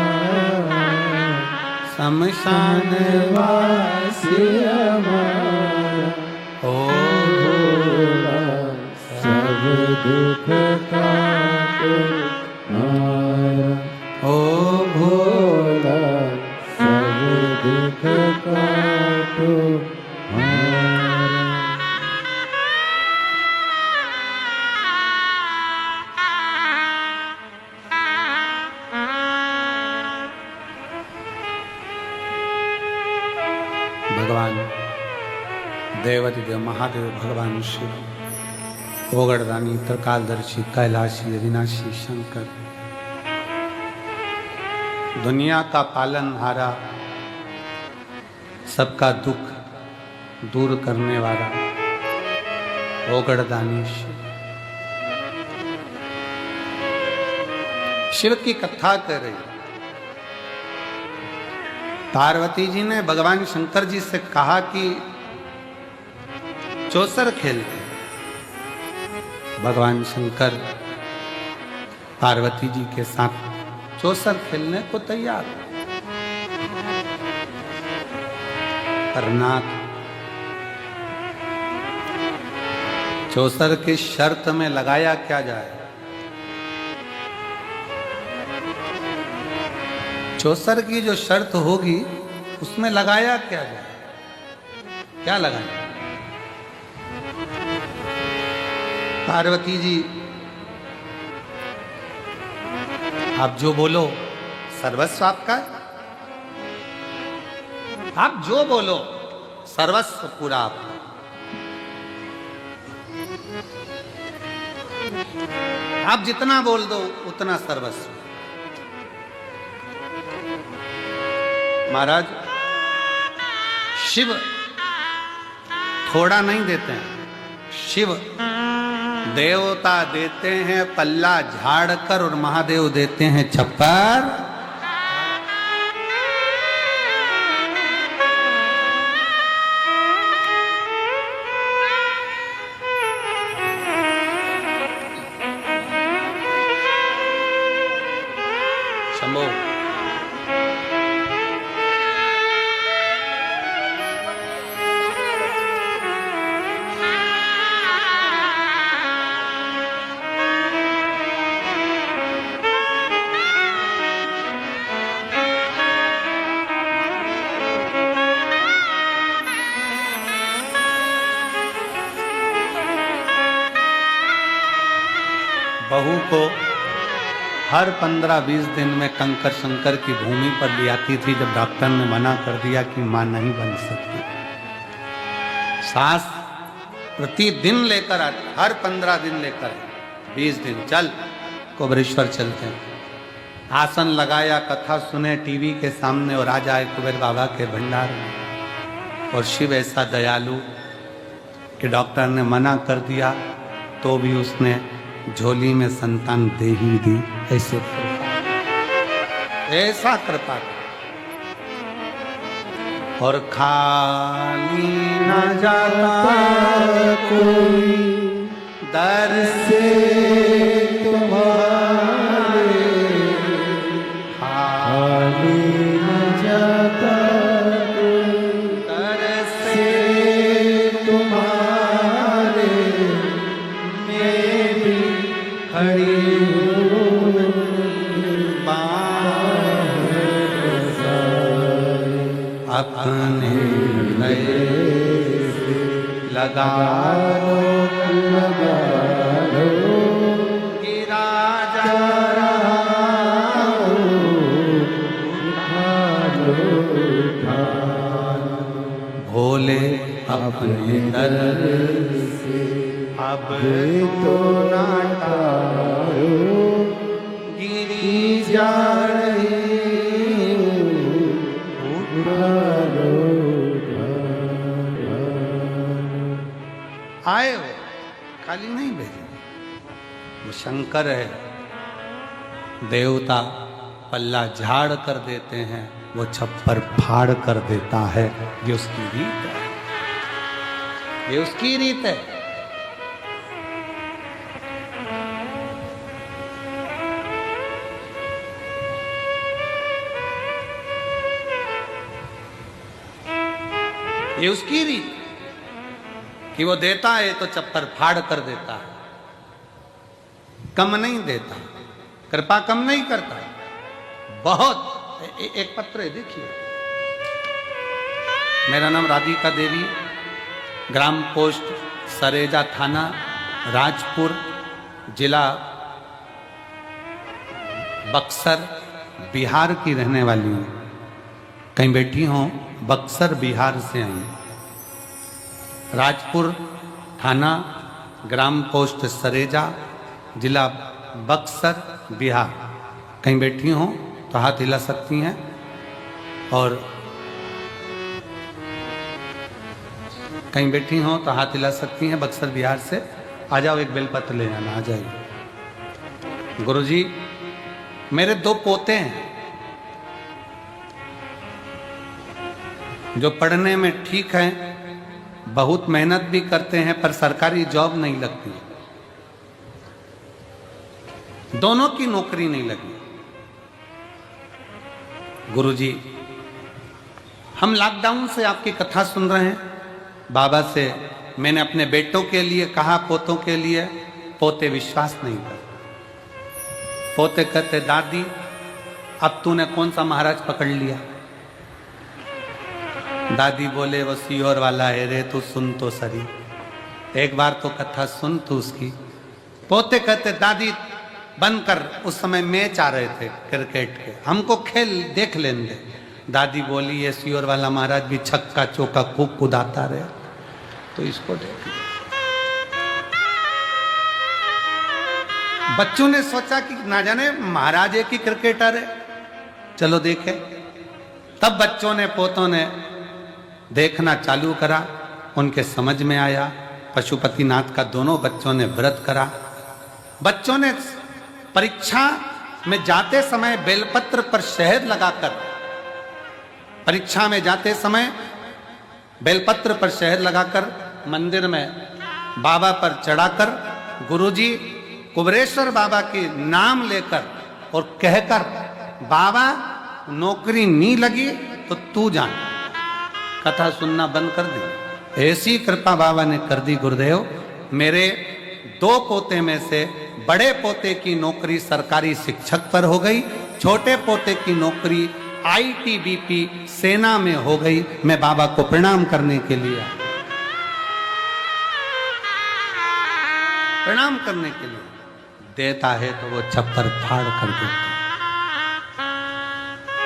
शमशान वासी हमारा। ओ भोला दुख काटो हारा। ओ भोला सब दुख काटो हारा। भगवान देवाधिदेव महादेव भगवान शिव ओगड़दानी त्रिकालदर्शी कैलाशी अविनाशी शंकर दुनिया का पालनहारा सबका दुख दूर करने वाला ओगड़दानी शिव शिव की कथा कर रही। पार्वती जी ने भगवान शंकर जी से कहा कि चौसर खेलते। भगवान शंकर पार्वती जी के साथ चौसर खेलने को तैयार। पर नाथ चौसर की शर्त में लगाया क्या जाए। चौसर की जो शर्त होगी उसमें लगाया क्या जाए, क्या लगाए। पार्वती जी आप जो बोलो सर्वस्व आपका, आप जो बोलो सर्वस्व पूरा आपका। आप जितना बोल दो उतना सर्वस्व। महाराज शिव थोड़ा नहीं देते हैं, शिव देवता देते हैं पल्ला झाड़ कर और महादेव देते हैं छप्पर। शंभो बहू को हर 15-20 दिन में कंकर शंकर की भूमि पर ले आती थी जब डॉक्टर ने मना कर दिया कि मां नहीं बन सकती। सास प्रतिदिन लेकर आती, हर 15 दिन लेकर 20 दिन चल कुबेरेश्वर चलते हैं। आसन लगाया, कथा सुने टीवी के सामने और आ जाए कुबेर बाबा के भंडार में। और शिव ऐसा दयालु कि डॉक्टर ने मना कर दिया तो भी उसने झोली में संतान दे ही दी। ऐसे ऐसा कृपा। और खाली न जाता कोई दर से तुम्हारे, खाली न जाता कोई दर से तुम्हारे, मैं भी खड़ी अपने गले लगा लो गिरा जा भोले अपने दर से अब तो नाटा गिरी जा रही आए हो, खाली नहीं भेजे। वो शंकर है, देवता पल्ला झाड़ कर देते हैं, वो छप्पर फाड़ कर देता है। ये उसकी रीत है, ये उसकी रीत है। ये उसकी रीत कि वो देता है तो चप्पर फाड़ कर देता है। कम नहीं देता, कृपा कम नहीं करता, बहुत। एक पत्र है, देखिए। मेरा नाम राधिका देवी, ग्राम पोस्ट सरेजा, थाना राजपुर, जिला बक्सर, बिहार की रहने वाली हूँ। कहीं बैठी हूँ, बक्सर बिहार से आई। राजपुर थाना, ग्राम पोस्ट सरेजा, जिला बक्सर, बिहार। कहीं बैठी हूँ तो हाथ हिला सकती हैं। और कहीं बैठी हो तो हाथ हिला सकती हैं। बक्सर बिहार से आ जाओ, एक बेलपत्र ले जाना, आ जाइए। गुरुजी, मेरे 2 पोते हैं जो पढ़ने में ठीक हैं, बहुत मेहनत भी करते हैं, पर सरकारी जॉब नहीं लगती। दोनों की नौकरी नहीं लगी। गुरुजी, हम लॉकडाउन से आपकी कथा सुन रहे हैं। बाबा से मैंने अपने बेटों के लिए कहा, पोतों के लिए, पोते विश्वास नहीं करते। पोते कहते, दादी अब तूने कौन सा महाराज पकड़ लिया? दादी बोले, वो सीहोर वाला है रे, तू सुन तो सही, एक बार तो कथा सुन तू उसकी। पोते कहते, दादी बंद कर, उस समय मैच आ रहे थे क्रिकेट के, हमको खेल देख लेने दे। दादी बोली, ये सीहोर वाला महाराज भी छक्का चौका खूब कुदाता रहे, तो इसको देख। बच्चों ने सोचा कि ना जाने महाराज एक ही क्रिकेटर है, चलो देखे। तब बच्चों ने, पोतों ने देखना चालू करा। उनके समझ में आया। पशुपतिनाथ का दोनों बच्चों ने व्रत करा। बच्चों ने परीक्षा में जाते समय बेलपत्र पर शहद लगाकर, परीक्षा में जाते समय बेलपत्र पर शहद लगाकर मंदिर में बाबा पर चढ़ाकर, गुरुजी कुबरेश्वर बाबा के नाम लेकर और कहकर, बाबा नौकरी नहीं लगी तो तू जान। कथा सुनना बंद कर दी। ऐसी कृपा बाबा ने कर दी गुरुदेव। मेरे 2 पोते में से बड़े पोते की नौकरी सरकारी शिक्षक पर हो गई, छोटे पोते की नौकरी आईटीबीपी सेना में हो गई। मैं बाबा को प्रणाम करने के लिए, प्रणाम करने के लिए। देता है तो वो छप्पर फाड़ कर देता है।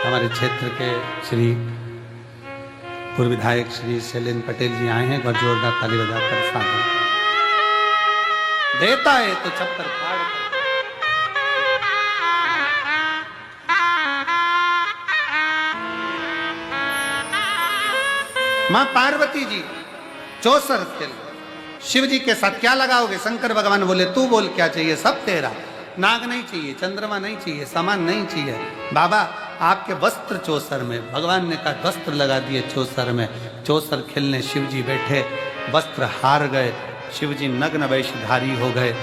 हमारे क्षेत्र के श्री पूर्व विधायक श्री शैलेंद्र पटेल जी आए हैं, एक बार जोरदार ताली बजाकर साधु। देता है तो छप्पर फाड़ कर। मां पार्वती जी 64 के शिव जी के साथ क्या लगाओगे? शंकर भगवान बोले, तू बोल क्या चाहिए, सब तेरा। नाग नहीं चाहिए, चंद्रमा नहीं चाहिए, सामान नहीं चाहिए। बाबा आपके वस्त्र 64 में। भगवान ने कहा वस्त्र लगा दिए 64 में। 64 खेलने शिव जी बैठे, वस्त्र हार गए। शिव जी नग्न वेशधारी हो गए।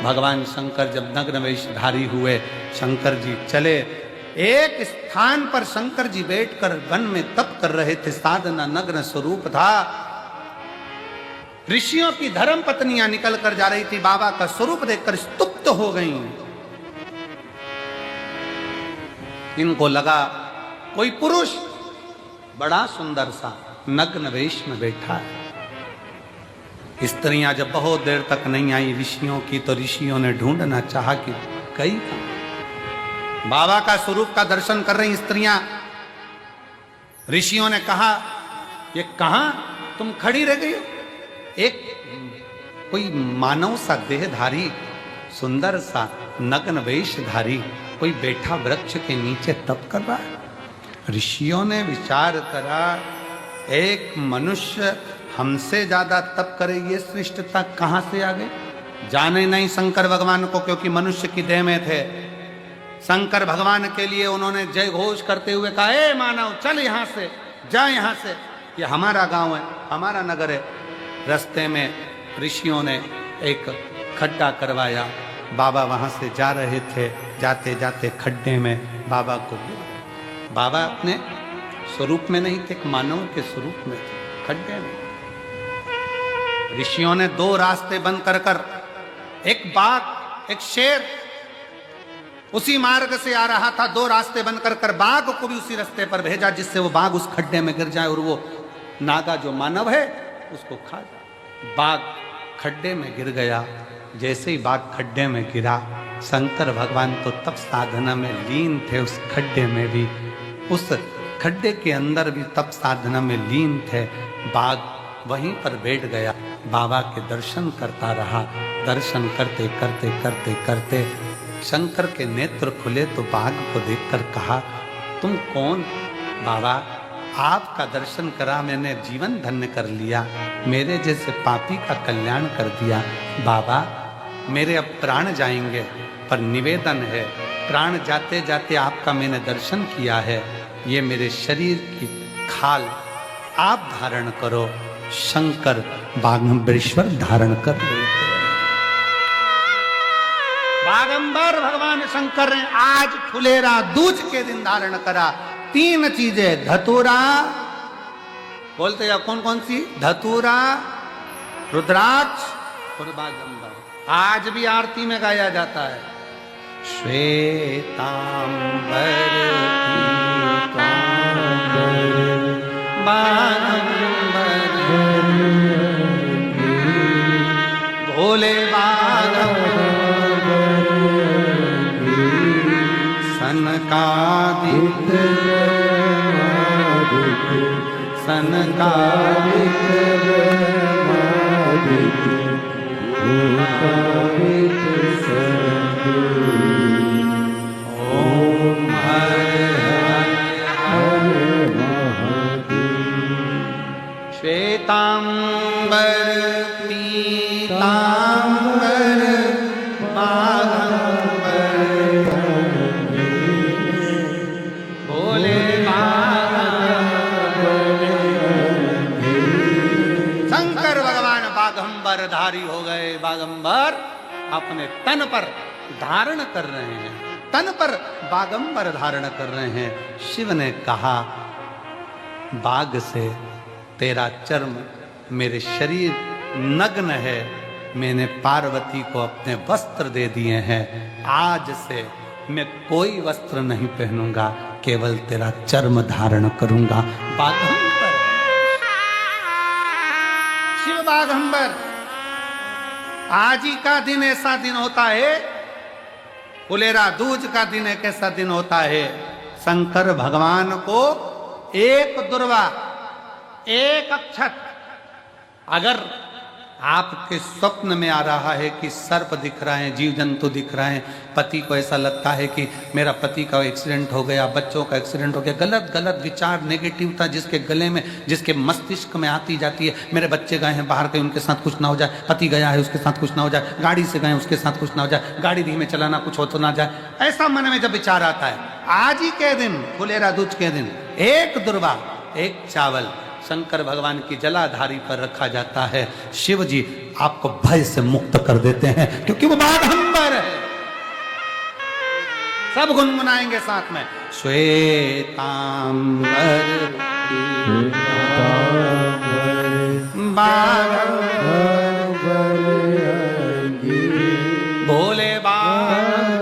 भगवान शंकर जब नग्न वेशधारी हुए, शंकर जी चले। एक स्थान पर शंकर जी बैठकर वन में तप कर रहे थे, साधना नग्न स्वरूप था। ऋषियों की धर्म पत्नियां निकल कर जा रही थी, बाबा का स्वरूप देखकर स्तुप्त हो गईं। इनको लगा कोई पुरुष बड़ा सुंदर सा नग्न वेश में बैठा है। स्त्रियां जब बहुत देर तक नहीं आई ऋषियों की, तो ऋषियों ने ढूंढना चाहा कि कई बाबा का स्वरूप का दर्शन कर रही स्त्रियां। ऋषियों ने कहा, ये कहां तुम खड़ी रह गई? एक कोई मानव सा देहधारी, सुंदर सा नग्न वेशधारी कोई बैठा वृक्ष के नीचे तप कर रहा है। ऋषियों ने विचार करा, एक मनुष्य हमसे ज्यादा तप करे, ये श्रेष्ठता कहां से आ गई? जाने नहीं शंकर भगवान को, क्योंकि मनुष्य की देह में थे। शंकर भगवान के लिए उन्होंने जय घोष करते हुए कहा, ए मानव चल यहां से, जा यहां से, ये हमारा गांव है, हमारा नगर है। रास्ते में ऋषियों ने एक खड्डा करवाया। बाबा वहां से जा रहे थे, जाते जाते खड्डे में बाबा को गिरा। बाबा अपने स्वरूप में नहीं थे, एक मानव के स्वरूप में थे, खड्डे में। ऋषियों ने 2 रास्ते बंद कर कर, एक बाघ एक शेर उसी मार्ग से आ रहा था, दो रास्ते बनकर कर बाघ को भी उसी रास्ते पर भेजा जिससे वो बाघ उस खड्डे में गिर जाए और वो नागा जो मानव है उसको खा जाए। बाघ खड्डे में गिर गया। जैसे ही बाघ खड्डे में गिरा, शंकर भगवान तो तब साधना में लीन थे, उस खड्डे में भी, उस खड्डे के अंदर भी तब साधना में लीन थे। बाघ वहीं पर बैठ गया, बाबा के दर्शन करता रहा। दर्शन करते करते करते करते शंकर के नेत्र खुले तो बाघ को देखकर कहा, तुम कौन? बाबा, आपका दर्शन करा, मैंने जीवन धन्य कर लिया, मेरे जैसे पापी का कल्याण कर दिया। बाबा, मेरे अब प्राण जाएंगे, पर निवेदन है, प्राण जाते जाते आपका मैंने दर्शन किया है, ये मेरे शरीर की खाल आप धारण करो। शंकर बागंबरेश्वर धारण कर लेते। बागंबर भगवान शंकर ने आज फुलेरा दूज के दिन धारण करा। 3 चीजें, धतूरा, बोलते या कौन कौन सी? धतूरा, रुद्राक्ष और बागंबर। आज भी आरती में गाया जाता है, श्वेतांबर बागंबर भोले बागंबर सनकादिक सनकादिक ओम हर हर श्वेतांबर पीतांबर बागंबर भोले शंकर भगवान बागंबर धारी हो गए। बागंबर अपने तन पर धारण कर रहे हैं, तन पर बागंबर धारण कर रहे हैं। शिव ने कहा, बाघ से तेरा चर्म मेरे शरीर नग्न है, मैंने पार्वती को अपने वस्त्र दे दिए हैं, आज से मैं कोई वस्त्र नहीं पहनूंगा, केवल तेरा चर्म धारण करूंगा। बागंबर, शिव बागंबर। आज ही का दिन ऐसा दिन होता है, फुलेरा दूज का दिन एक ऐसा दिन होता है, शंकर भगवान को एक दुर्वा, एक अक्षत, अगर आपके स्वप्न में आ रहा है कि सर्प दिख रहे हैं, जीव जंतु दिख रहे हैं, पति को ऐसा लगता है कि मेरा पति का एक्सीडेंट हो गया, बच्चों का एक्सीडेंट हो गया, गलत गलत विचार, नेगेटिवता जिसके गले में, जिसके मस्तिष्क में आती जाती है, मेरे बच्चे गए हैं बाहर, कहीं उनके साथ कुछ ना हो जाए, पति गया है उसके साथ कुछ ना हो जाए, गाड़ी से गए उसके साथ कुछ ना हो जाए, गाड़ी धीमे चलाना, कुछ हो तो ना जाए, ऐसा मन में जब विचार आता है, आज ही के दिन, फुलेरा दूज के दिन, एक दुर्वा, एक चावल शंकर भगवान की जलाधारी पर रखा जाता है। शिव जी आपको भय से मुक्त कर देते हैं, क्योंकि वो बागंबर है। सब गुनगुनाएंगे साथ में, श्वेतांबर बागंबर भोले बागंबर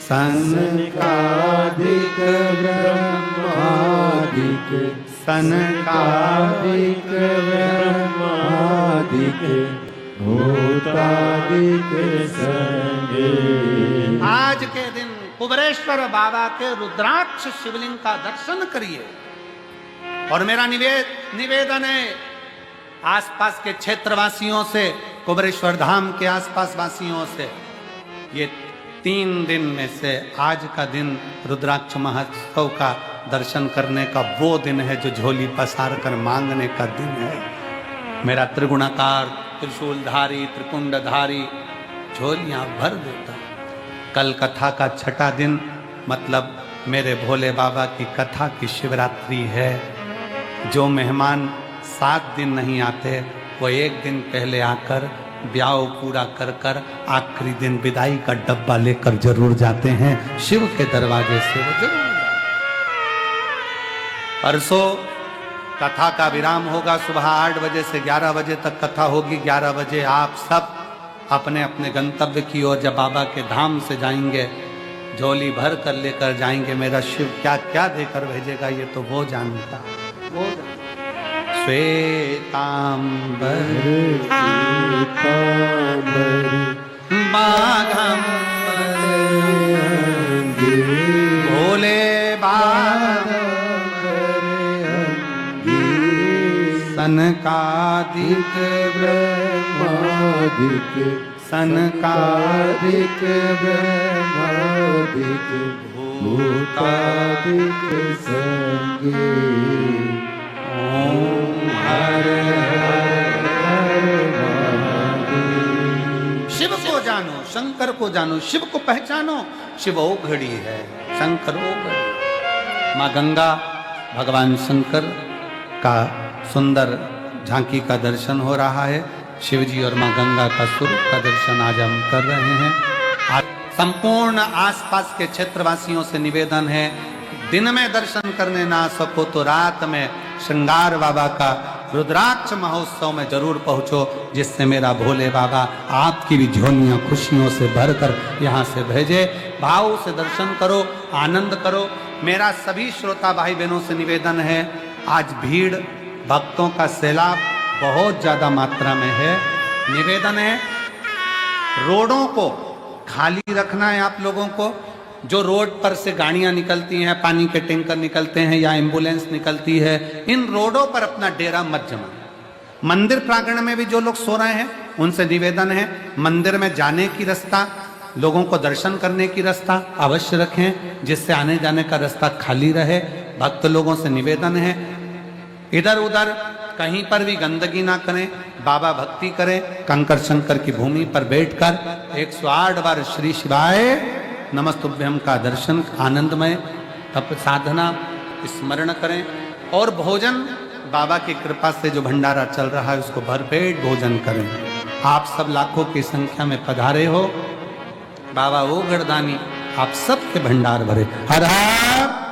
सनकादिक ब्रह्मादिक सनकादिक ब्रह्मादिक भूतादिक संगे। आज के दिन कुबरेश्वर बाबा के रुद्राक्ष शिवलिंग का दर्शन करिए। और मेरा निवेदन है आसपास के क्षेत्रवासियों से, कुबरेश्वर धाम के आसपास वासियों से, ये 3 दिन में से आज का दिन रुद्राक्ष महोत्सव का दर्शन करने का वो दिन है जो झोली पसार कर मांगने का दिन है। मेरा त्रिगुणाकार त्रिशूलधारी त्रिपुंडधारी झोलियां भर देता। कल कथा का 6ठा दिन, मतलब मेरे भोले बाबा की कथा की शिवरात्रि है। जो मेहमान 7 दिन नहीं आते, वो 1 दिन पहले आकर ब्याह पूरा कर कर आखिरी दिन विदाई का डब्बा लेकर जरूर जाते हैं शिव के दरवाजे से। वो जरूर परसों कथा का विराम होगा सुबह 8 बजे से 11 बजे तक कथा होगी। 11 बजे आप सब अपने अपने गंतव्य की ओर जब बाबा के धाम से जाएंगे, झोली भर कर लेकर जाएंगे। मेरा शिव क्या क्या देकर भेजेगा ये तो वो जानता। वो श्वेतांबर बाघंबर भोले बाबा सनकादिक ब्रह्मादिक सनकादिक ब्रह्मादिक भूतादिक संगे ओम हर शिव को जानो, शंकर को जानो, शिव को पहचानो। शिव ओघड़ी है, शंकर ओघड़ी। माँ गंगा, भगवान शंकर का सुंदर झांकी का दर्शन हो रहा है। शिव जी और माँ गंगा का स्वरूप का दर्शन आज हम कर रहे हैं। आज संपूर्ण आसपास के क्षेत्रवासियों से निवेदन है, दिन में दर्शन करने ना सको तो रात में श्रृंगार बाबा का रुद्राक्ष महोत्सव में जरूर पहुंचो, जिससे मेरा भोले बाबा आपकी भी झोलियां खुशियों से भरकर यहाँ से भेजे। भाव से दर्शन करो, आनंद करो। मेरा सभी श्रोता भाई बहनों से निवेदन है, आज भीड़ भक्तों का सैलाब बहुत ज्यादा मात्रा में है। निवेदन है, रोडों को खाली रखना है आप लोगों को। जो रोड पर से गाड़ियां निकलती हैं, पानी के टैंकर निकलते हैं या एम्बुलेंस निकलती है, इन रोडों पर अपना डेरा मत जमा। मंदिर प्रांगण में भी जो लोग सो रहे हैं उनसे निवेदन है, मंदिर में जाने की रास्ता, लोगों को दर्शन करने की रास्ता अवश्य रखें, जिससे आने जाने का रास्ता खाली रहे। भक्त लोगों से निवेदन है, इधर उधर कहीं पर भी गंदगी ना करें, बाबा भक्ति करें। कंकर शंकर की भूमि पर बैठकर 108 बार श्री शिवाय नमस्तुभ्यम का दर्शन आनंदमय तप साधना स्मरण करें। और भोजन बाबा की कृपा से जो भंडारा चल रहा है उसको भरपेट भोजन करें। आप सब लाखों की संख्या में पधारे हो, बाबा वो गढ़दानी आप सबके भंडार भरे। हर हर